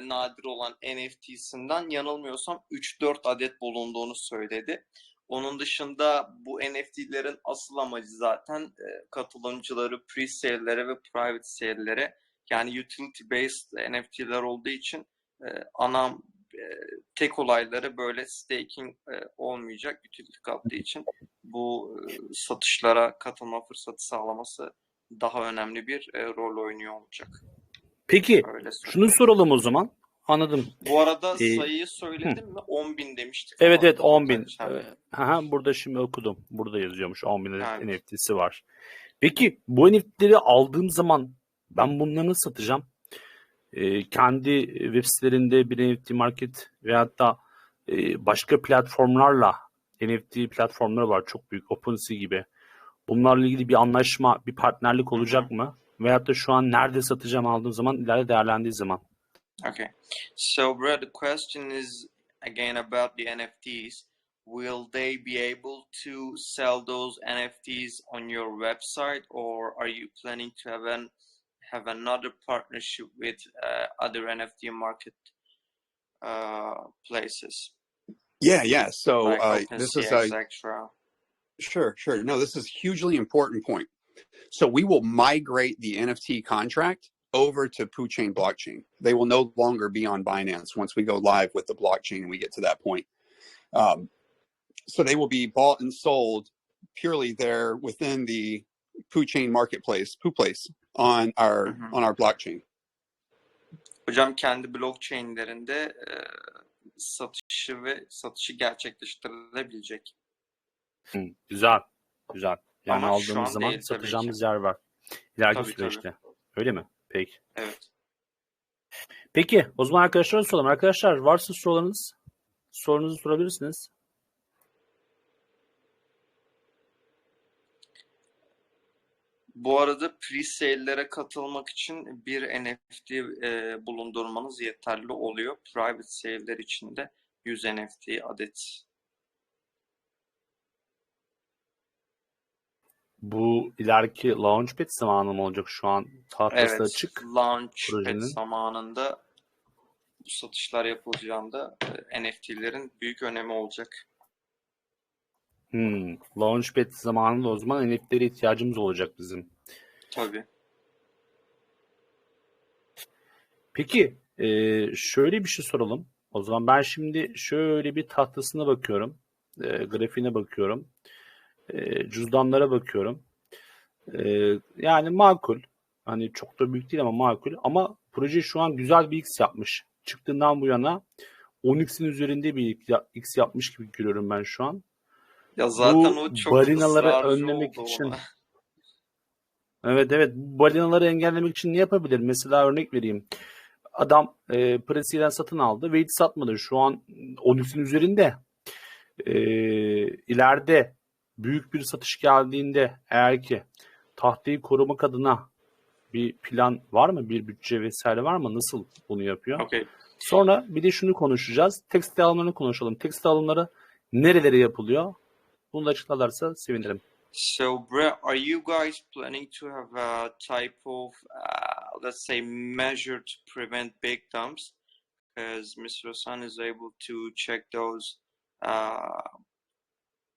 nadir olan NFT'sinden yanılmıyorsam 3-4 adet bulunduğunu söyledi. Onun dışında bu NFT'lerin asıl amacı zaten katılımcıları pre-sale'lere ve private sale'lere, yani utility based NFT'ler olduğu için ana tek olayları böyle staking olmayacak, utility kaldığı için bu satışlara katılma fırsatı sağlaması daha önemli bir rol oynuyor olacak. Peki şunu soralım o zaman. Anladım. Bu arada sayıyı söyledim mi? 10.000 demiştik. Evet 10.000. Burada şimdi okudum. Burada yazıyormuş 10.000 NFT'si var. Peki bu NFT'leri aldığım zaman ben bunları nasıl satacağım? Kendi web sitelerinde bir NFT market veyahut da başka platformlarla, NFT platformları var çok büyük, OpenSea gibi. Bunlarla ilgili bir anlaşma, bir partnerlik olacak mı? Veyahut da şu an nerede satacağım aldığım zaman, ileride değerlendiği zaman? Okay. So, Brad, the question is again about the NFTs. Will they be able to sell those NFTs on your website, or are you planning to have another partnership with other NFT market places? Yeah. So like this is etc. Sure. No, this is a hugely important point. So we will migrate the NFT contract over to PooChain blockchain. They will no longer be on Binance once we go live with the blockchain and we get to that point. So they will be bought and sold purely there within the PooChain marketplace, PooPlace, on our blockchain. Hocam kendi blockchain'lerinde satışı gerçekleştirilebilecek. Güzel. Yani ama aldığımız zaman değil, satacağımız yer var. İleriki süreçte. Tabii. Öyle mi? Peki. Evet. Peki o zaman arkadaşlara soralım. Arkadaşlar varsa sorunuzu sorabilirsiniz. Bu arada pre-sale'lere katılmak için bir NFT bulundurmanız yeterli oluyor. Private sale'ler için de 100 NFT adet. Bu ileriki Launchpad zamanı mı olacak şu an? Tahtası açık. Evet, Launchpad zamanında bu satışlar yapılacağında NFT'lerin büyük önemi olacak. Launchpad zamanında o zaman NFT'lere ihtiyacımız olacak bizim. Tabii. Peki şöyle bir şey soralım. O zaman ben şimdi şöyle bir tahtasına bakıyorum. Grafiğine bakıyorum. Cüzdanlara bakıyorum. Yani makul. Hani çok da büyük değil ama makul. Ama proje şu an güzel bir X yapmış. Çıktığından bu yana 10x'in üzerinde bir X yapmış gibi görüyorum ben şu an. Ya zaten Bu o çok balinaları ısrarcı önlemek oldu için ona. evet, bu balinaları engellemek için ne yapabilir? Mesela örnek vereyim. Adam parasıyla satın aldı ve hiç satmadı. Şu an 13'ün üzerinde. İleride büyük bir satış geldiğinde eğer ki tahtayı korumak adına bir plan var mı? Bir bütçe vesaire var mı? Nasıl bunu yapıyor? Okay. Sonra bir de şunu konuşacağız. Tekstil alımlarını konuşalım. Tekstil alımları nerelere yapılıyor? Bunu da açıklarlarsa sevinirim. So, Brett, are you guys planning to have a type of, let's say, measure to prevent big dumps? Because Mr. Osan is able to check those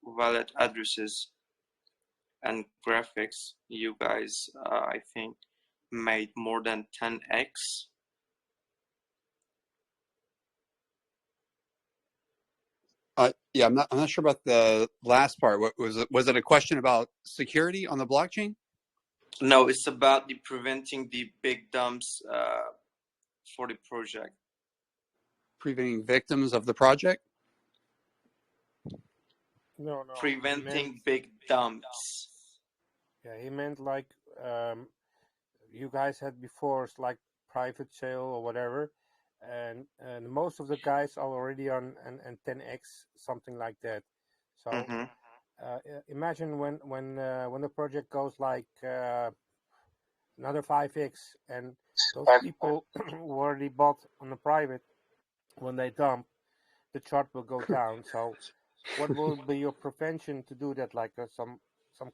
valid addresses and graphics. You guys, I think, made more than 10x. Yeah, I'm not sure about the last part. What was it? Was it a question about security on the blockchain? No, it's about the preventing the big dumps for the project. Preventing victims of the project? No. Preventing big dumps. Yeah, he meant like you guys had before, it's like private sale or whatever, and most of the guys are already on and 10x, something like that. So imagine when the project goes like another 5x, and those people who already bought on the private, when they dump, the chart will go down. So what will be your prevention to do that, like some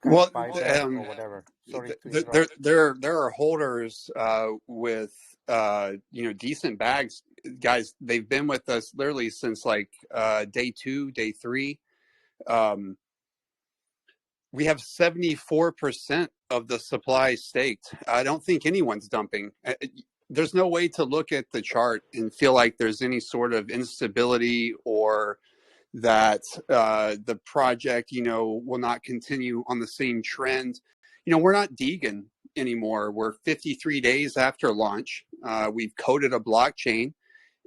kind of buyback or whatever? Sorry to interrupt. There are holders with decent bags, guys. They've been with us literally since like day 2, day 3. We have 74% of the supply staked. I don't think anyone's dumping. There's no way to look at the chart and feel like there's any sort of instability or that the project, will not continue on the same trend. We're not Deegan anymore. We're 53 days after launch. We've coded a blockchain,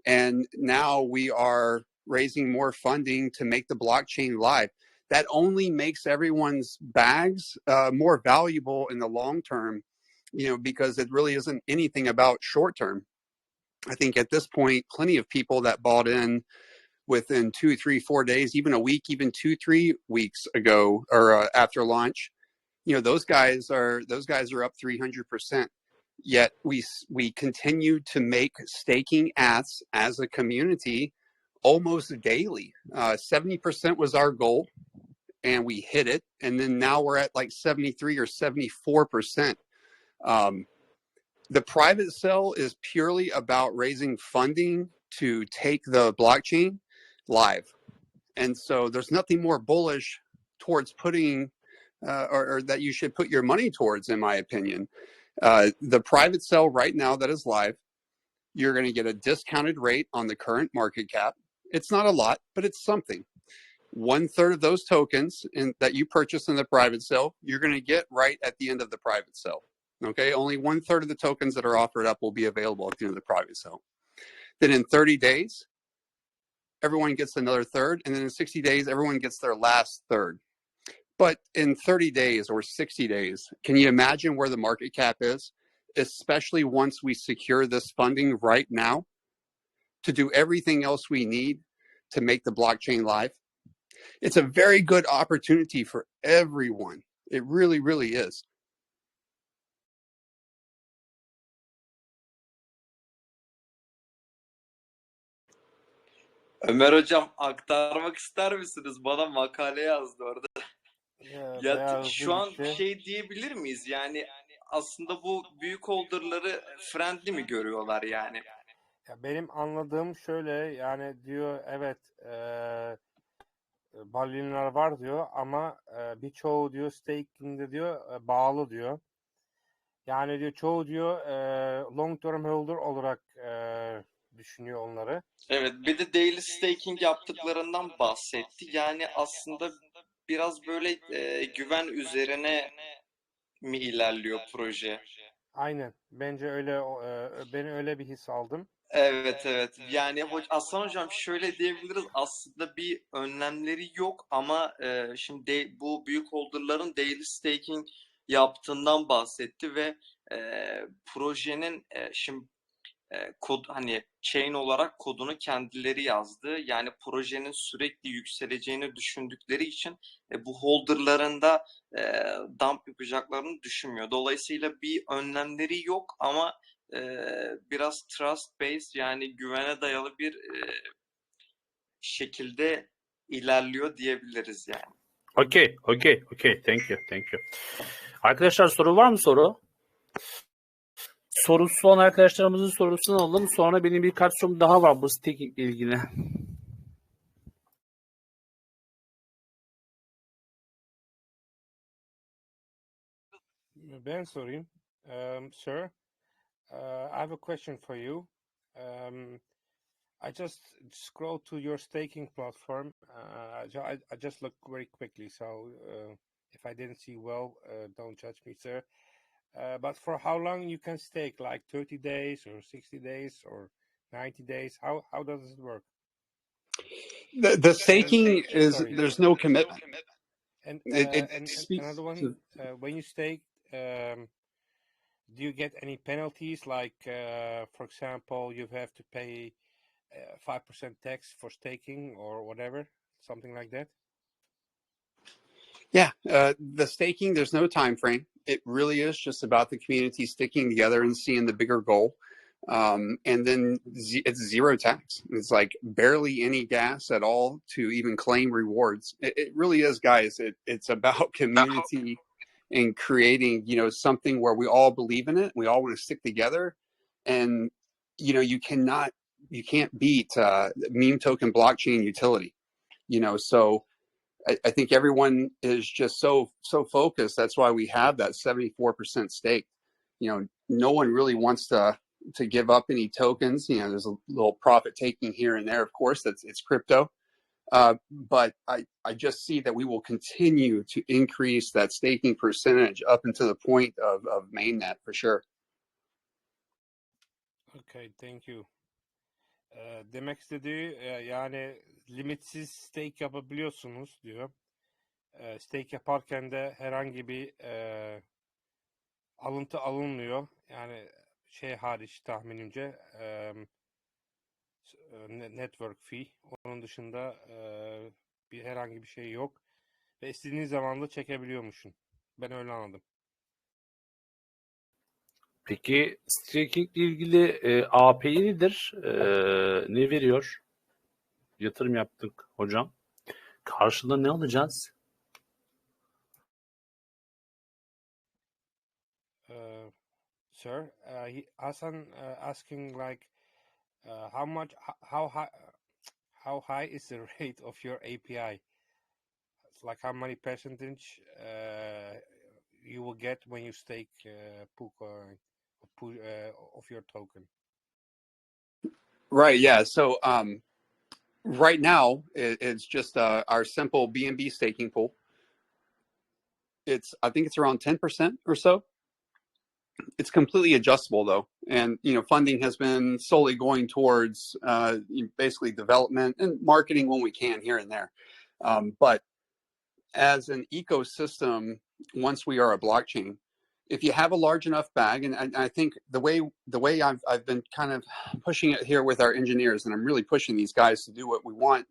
and now we are raising more funding to make the blockchain live. That only makes everyone's bags more valuable in the long term, because it really isn't anything about short term. I think at this point, plenty of people that bought in within 2, 3, 4 days, even a week, even 2, 3 weeks ago or after launch, those guys are up 300%. Yet we continue to make staking asks as a community almost daily. 70% was our goal, and we hit it. And then now we're at like 73 or 74%. The private sale is purely about raising funding to take the blockchain live. And so there's nothing more bullish towards putting or that you should put your money towards, in my opinion. The private sale right now that is live, you're going to get a discounted rate on the current market cap. It's not a lot, but it's something. 1/3 of those tokens that you purchase in the private sale, you're going to get right at the end of the private sale. Okay, only 1/3 of the tokens that are offered up will be available at the end of the private sale. Then in 30 days, everyone gets another third, and then in 60 days, everyone gets their last third. But in 30 days or 60 days, can you imagine where the market cap is, especially once we secure this funding right now to do everything else we need to make the blockchain live? It's a very good opportunity for everyone. It really, really is. Ömer hocam, aktarmak ister misiniz? Bana makale yazdı orada. Ya şu an şey diyebilir miyiz? Yani aslında bu büyük holder'ları friendly mi görüyorlar yani? Ya benim anladığım şöyle, yani diyor evet balinalar var diyor ama birçoğu diyor staking'de diyor bağlı diyor. Yani diyor çoğu diyor long term holder olarak düşünüyor onları. Evet, bir de daily staking yaptıklarından bahsetti. Yani aslında biraz böyle güven üzerine mi ilerliyor proje? Aynen. Bence öyle, ben öyle bir his aldım. Evet. Yani Aslan hocam şöyle diyebiliriz. Aslında bir önlemleri yok ama şimdi bu büyük holder'ların daily staking yaptığından bahsetti ve projenin şimdi kod hani chain olarak kodunu kendileri yazdı. Yani projenin sürekli yükseleceğini düşündükleri için bu holder'ların da dump yapacaklarını düşünmüyor. Dolayısıyla bir önlemleri yok ama biraz trust based yani güvene dayalı bir şekilde ilerliyor diyebiliriz yani. Okay. Thank you. Arkadaşlar soru var mı soru? Sorusu olan arkadaşlarımızın sorusunu alalım. Sonra benim birkaç sorum daha var bu staking ile ilgili. Ben sorayım. Sir, I have a question for you. I just scrolled to your staking platform. I just looked very quickly, so if I didn't see well, don't judge me, sir. But for how long you can stake, like 30 days or 60 days or 90 days? How does it work? The staking is, there's no commitment. And It speaks another one, to, when you stake, do you get any penalties? Like, for example, you have to pay 5% tax for staking or whatever, something like that? yeah, the staking, there's no time frame. It really is just about the community sticking together and seeing the bigger goal. And then it's zero tax. It's like barely any gas at all to even claim rewards. It really is, guys. It's about community and creating, something where we all believe in it. We all want to stick together. And, you can't beat meme token blockchain utility, so I think everyone is just so focused. That's why we have that 74% stake. No one really wants to give up any tokens. There's a little profit taking here and there, of course. It's crypto, but I just see that we will continue to increase that staking percentage up into the point of mainnet for sure. Okay, thank you. Demek istediği yani limitsiz stake yapabiliyorsunuz diyor. Stake yaparken de herhangi bir alıntı alınmıyor. Yani şey hariç tahminimce network fee. Onun dışında bir herhangi bir şey yok. Ve istediğin zaman da çekebiliyormuşsun. Ben öyle anladım. Peki staking ile ilgili API nedir? Ne veriyor? Yatırım yaptık hocam. Karşılığında ne alacağız? Sir, Hasan asking like how high is the rate of your API? It's like how many percentage you will get when you stake PooChain of your token. Right. Yeah. So right now it's just our simple BNB staking pool. I think it's around 10% or so. It's completely adjustable though. And, funding has been solely going towards basically development and marketing when we can here and there. But as an ecosystem, once we are a blockchain, if you have a large enough bag, and I think the way I've been kind of pushing it here with our engineers, and I'm really pushing these guys to do what we want,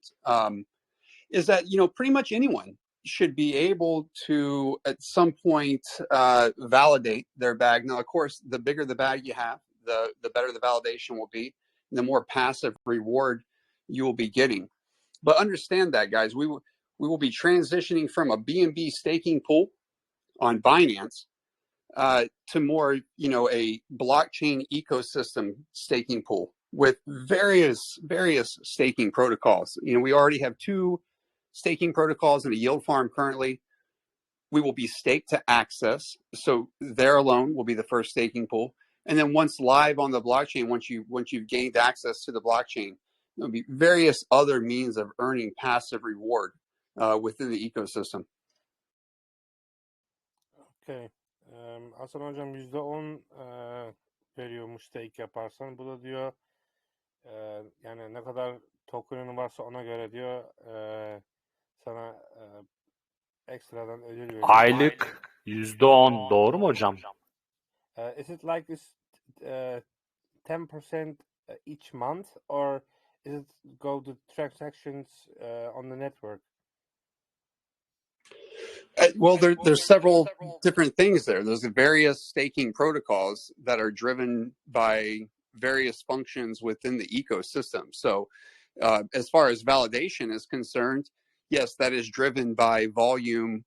is that, pretty much anyone should be able to at some point validate their bag. Now, of course, the bigger the bag you have, the better the validation will be, and the more passive reward you will be getting. But understand that, guys, we will be transitioning from a BNB staking pool on Binance to more, a blockchain ecosystem staking pool with various staking protocols. We already have 2 staking protocols and a yield farm currently. We will be staked to access. So there alone will be the first staking pool. And then once live on the blockchain, once you've gained access to the blockchain, there'll be various other means of earning passive reward within the ecosystem. Okay. Hasan hocam %10 veriyormuş stake yaparsan. Bu da diyor Yani ne kadar token'ın varsa ona göre diyor sana ekstradan ödül veriyor. Aylık %10 doğru mu hocam? Is it like this 10% each month, or is it go to transactions on the network? Well, there's several different things there. There's various staking protocols that are driven by various functions within the ecosystem. So as far as validation is concerned, yes, that is driven by volume,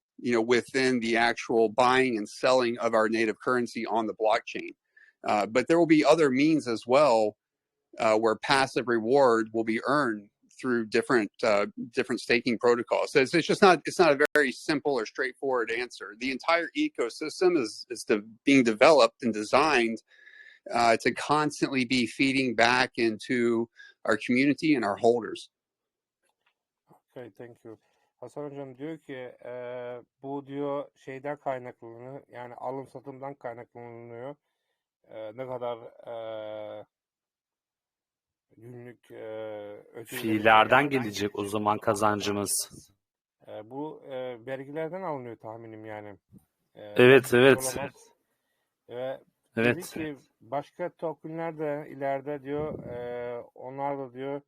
within the actual buying and selling of our native currency on the blockchain. But there will be other means as well where passive reward will be earned through different staking protocols. So it's not a very simple or straightforward answer. The entire ecosystem is being developed and designed to constantly be feeding back into our community and our holders. Okay, thank you. Hasan hocam diyor ki bu diyor şeyden kaynaklanıyor, yani alım satımdan kaynaklanıyor. Ne kadar günlük ödül Fiillerden gelecek o zaman kazancımız. Bu vergilerden alınıyor tahminim yani. Evet. Ve Evet. dedi ki başka tokenler de ileride diyor onlar da diyor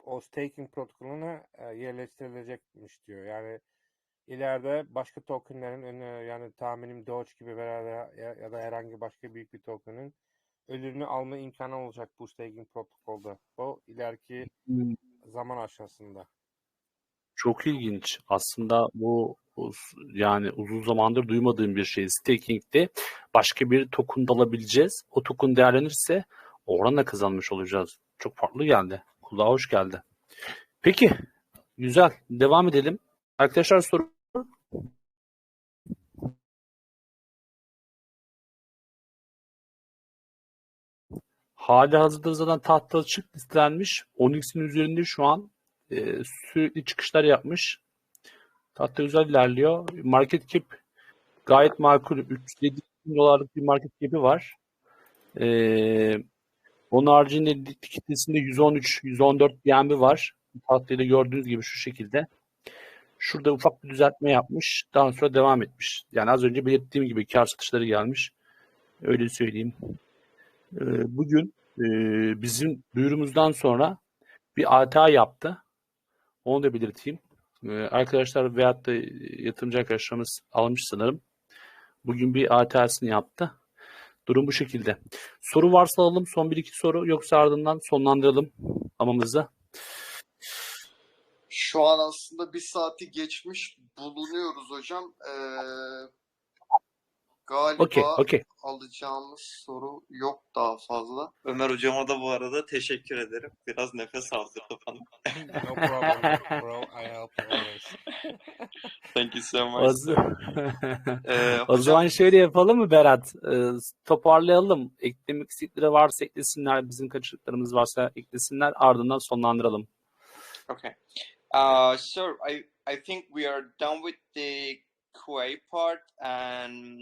o staking protokolüne yerleştirilecekmiş diyor. Yani ileride başka tokenlerin önüne, yani tahminim Doge gibi veya ya da herhangi başka büyük bir tokenin ödülünü alma imkanı olacak bu staking protokolda. O ileriki zaman aşamasında. Çok ilginç. Aslında bu yani uzun zamandır duymadığım bir şey. Staking'de başka bir token da alabileceğiz. O token değerlenirse oranla kazanmış olacağız. Çok farklı geldi. Kulağa hoş geldi. Peki. Güzel. Devam edelim. Arkadaşlar soru. Hali hazırda zaten tahta açık listelenmiş. Onyx'in üzerinde şu an sürekli çıkışlar yapmış. Tahta güzel ilerliyor. Market cap gayet makul. 307 bin dolarlık bir market cap'i var. Onun haricinde kitlesinde 113-114 BNB var. Tahtayı da gördüğünüz gibi şu şekilde. Şurada ufak bir düzeltme yapmış. Daha sonra devam etmiş. Yani az önce belirttiğim gibi kar satışları gelmiş. Öyle söyleyeyim. Bugün bizim duyurumuzdan sonra bir ATA yaptı. Onu da belirteyim. Arkadaşlar veyahut da yatırımcı arkadaşlarımız almış sanırım. Bugün bir ATA'sını yaptı. Durum bu şekilde. Soru varsa alalım. Son 1-2 soru. Yoksa ardından sonlandıralım amamızı. Şu an aslında 1 saati geçmiş bulunuyoruz hocam. Galiba Okay. alacağımız soru yok daha fazla. Ömer hocama da bu arada teşekkür ederim. Biraz nefes aldırdı bana. No problem bro. I help always. Thank you so much. O zaman şöyle yapalım mı Berat? Toparlayalım. Eklemek istedikleri varsa eklesinler. Bizim kaçırdıklarımız varsa eklesinler. Ardından sonlandıralım. Okay. So I think we are done with the QA part, and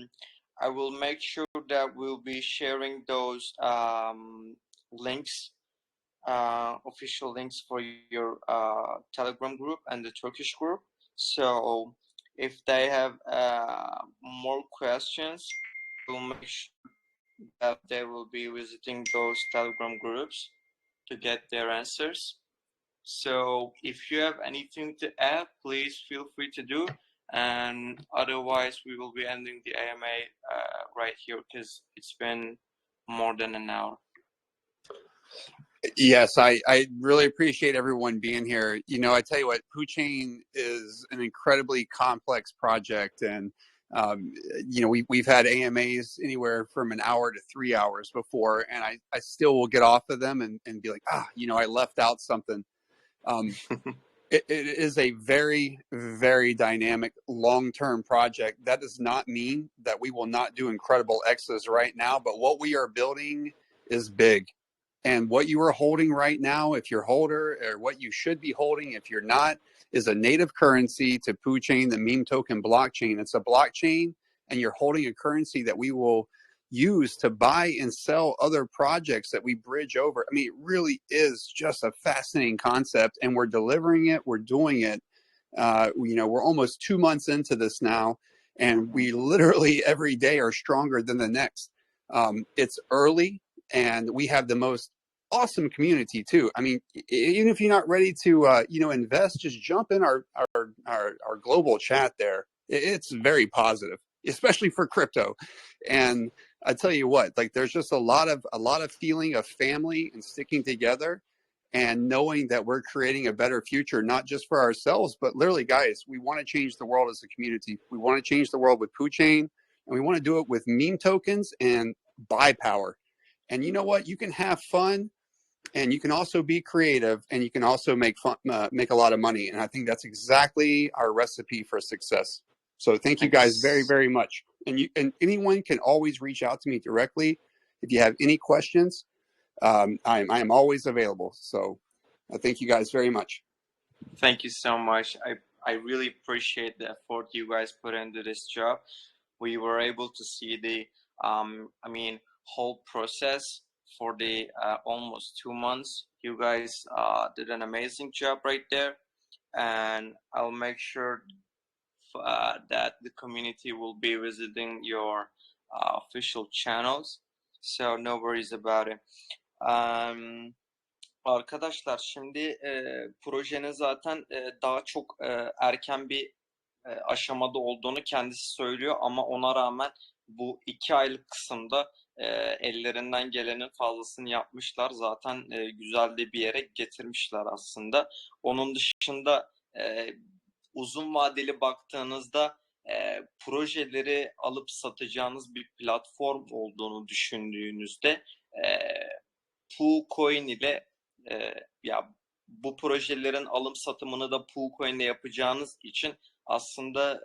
I will make sure that we'll be sharing those links, official links for your Telegram group and the Turkish group. So if they have more questions, we'll make sure that they will be visiting those Telegram groups to get their answers. So if you have anything to add, please feel free to do. And otherwise, we will be ending the AMA right here because it's been more than an hour. Yes, I really appreciate everyone being here. I tell you what, PooChain is an incredibly complex project, and we've had AMAs anywhere from an hour to 3 hours before, and I still will get off of them and be like, I left out something. It is a very, very dynamic long-term project. That does not mean that we will not do incredible X's right now, but what we are building is big. And what you are holding right now, if you're a holder, or what you should be holding if you're not, is a native currency to PooChain, the meme token blockchain. It's a blockchain, and you're holding a currency that we will use to buy and sell other projects that we bridge over. I mean, it really is just a fascinating concept, and we're delivering it. We're doing it. We're almost 2 months into this now, and we literally every day are stronger than the next. It's early, and we have the most awesome community too. I mean, even if you're not ready to, invest, just jump in our global chat there. It's very positive, especially for crypto. And I tell you what, like, there's just a lot of feeling of family and sticking together and knowing that we're creating a better future, not just for ourselves, but literally, guys, we want to change the world as a community. We want to change the world with PooChain, and we want to do it with meme tokens and buy power. And you know what? You can have fun, and you can also be creative, and you can also make a lot of money. And I think that's exactly our recipe for success. So thank you guys very, very much. And anyone can always reach out to me directly if you have any questions. I am always available. So thank you guys very much. Thank you so much. I really appreciate the effort you guys put into this job. We were able to see the whole process for the almost 2 months. You guys did an amazing job right there, and I'll make sure that the community will be visiting your official channels, so no worries about it. Arkadaşlar, şimdi projenin zaten daha çok erken bir aşamada olduğunu kendisi söylüyor, ama ona rağmen bu 2 aylık kısımda ellerinden gelenin fazlasını yapmışlar. Zaten güzel de bir yere getirmişler aslında. Onun dışında uzun vadeli baktığınızda projeleri alıp satacağınız bir platform olduğunu düşündüğünüzde PooChain ile bu projelerin alım satımını da PooChain ile yapacağınız için aslında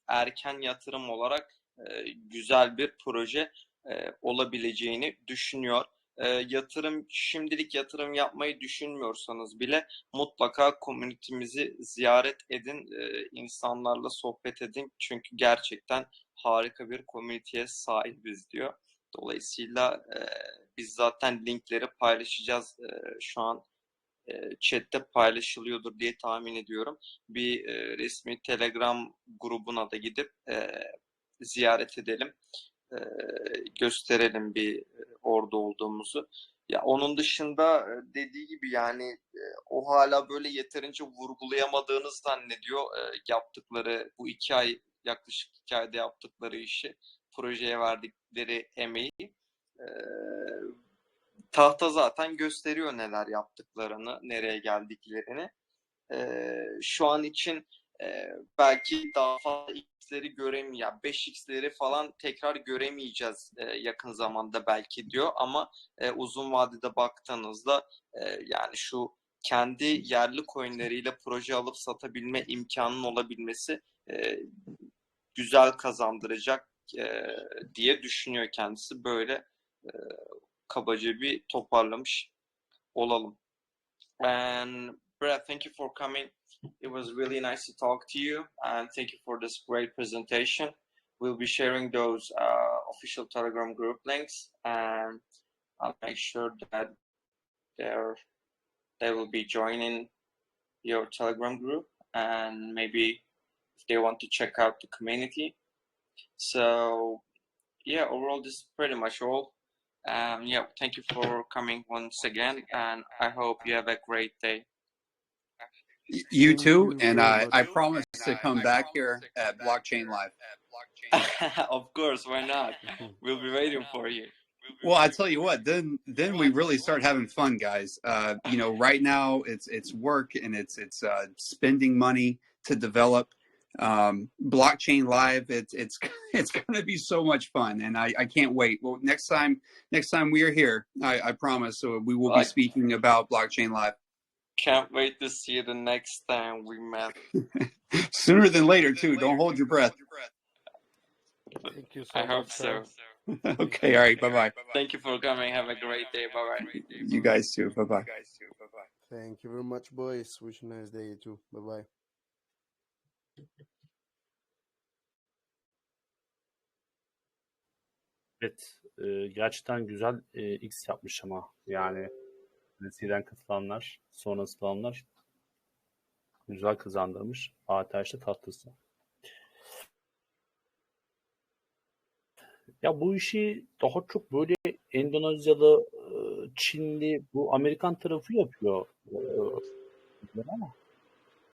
erken yatırım olarak güzel bir proje olabileceğini düşünüyor. Şimdilik yatırım yapmayı düşünmüyorsanız bile mutlaka komünitemizi ziyaret edin, insanlarla sohbet edin, çünkü gerçekten harika bir komüniteye sahibiz diyor. Dolayısıyla biz zaten linkleri paylaşacağız. Şu an chatte paylaşılıyordur diye tahmin ediyorum. Bir resmi Telegram grubuna da gidip ziyaret edelim. Gösterelim bir orada olduğumuzu. Ya onun dışında dediği gibi yani o hala böyle yeterince vurgulayamadığını zannediyor yaptıkları bu 2 ay, yaklaşık 2 ayda yaptıkları işi, projeye verdikleri emeği. Tahta zaten gösteriyor neler yaptıklarını, nereye geldiklerini. Şu an için belki daha fazla x'leri göremeyeceğiz, 5x'leri falan tekrar göremeyeceğiz yakın zamanda belki diyor, ama uzun vadede baktığınızda yani şu kendi yerli coinleriyle proje alıp satabilme imkanının olabilmesi güzel kazandıracak diye düşünüyor kendisi. Böyle kabaca bir toparlamış olalım. And Brad, thank you for coming. It was really nice to talk to you, and thank you for this great presentation. We'll be sharing those official Telegram group links, and I'll make sure that they will be joining your Telegram group, and maybe if they want to check out the community. So yeah, overall this is pretty much all. Yeah, thank you for coming once again, and I hope you have a great day. You too, and I promise to come back here at Blockchain Live. Of course, why not? We'll be waiting for you. Well, I tell you what, then we really start having fun, guys. Right now it's work, and it's spending money to develop Blockchain Live. It's going to be so much fun, and I can't wait. Well, next time we are here, I promise, so we will be speaking about Blockchain Live. Can't wait to see you the next time we met. Sooner than later, too. Don't hold your breath. Thank you so much. I hope so. Okay, all right. Bye-bye. Thank you for coming. Have a great day. Bye-bye. You guys too. Bye-bye. Thank you very much, boys. Wish you a nice day too. Bye-bye. Evet, gerçekten güzel X yapmış ama yani eskiden katılanlar, sonrası kalanlar güzel kazandırmış. Ateşli tatlısı. Ya bu işi daha çok böyle Endonezyalı, Çinli, bu Amerikan tarafı yapıyor. Ama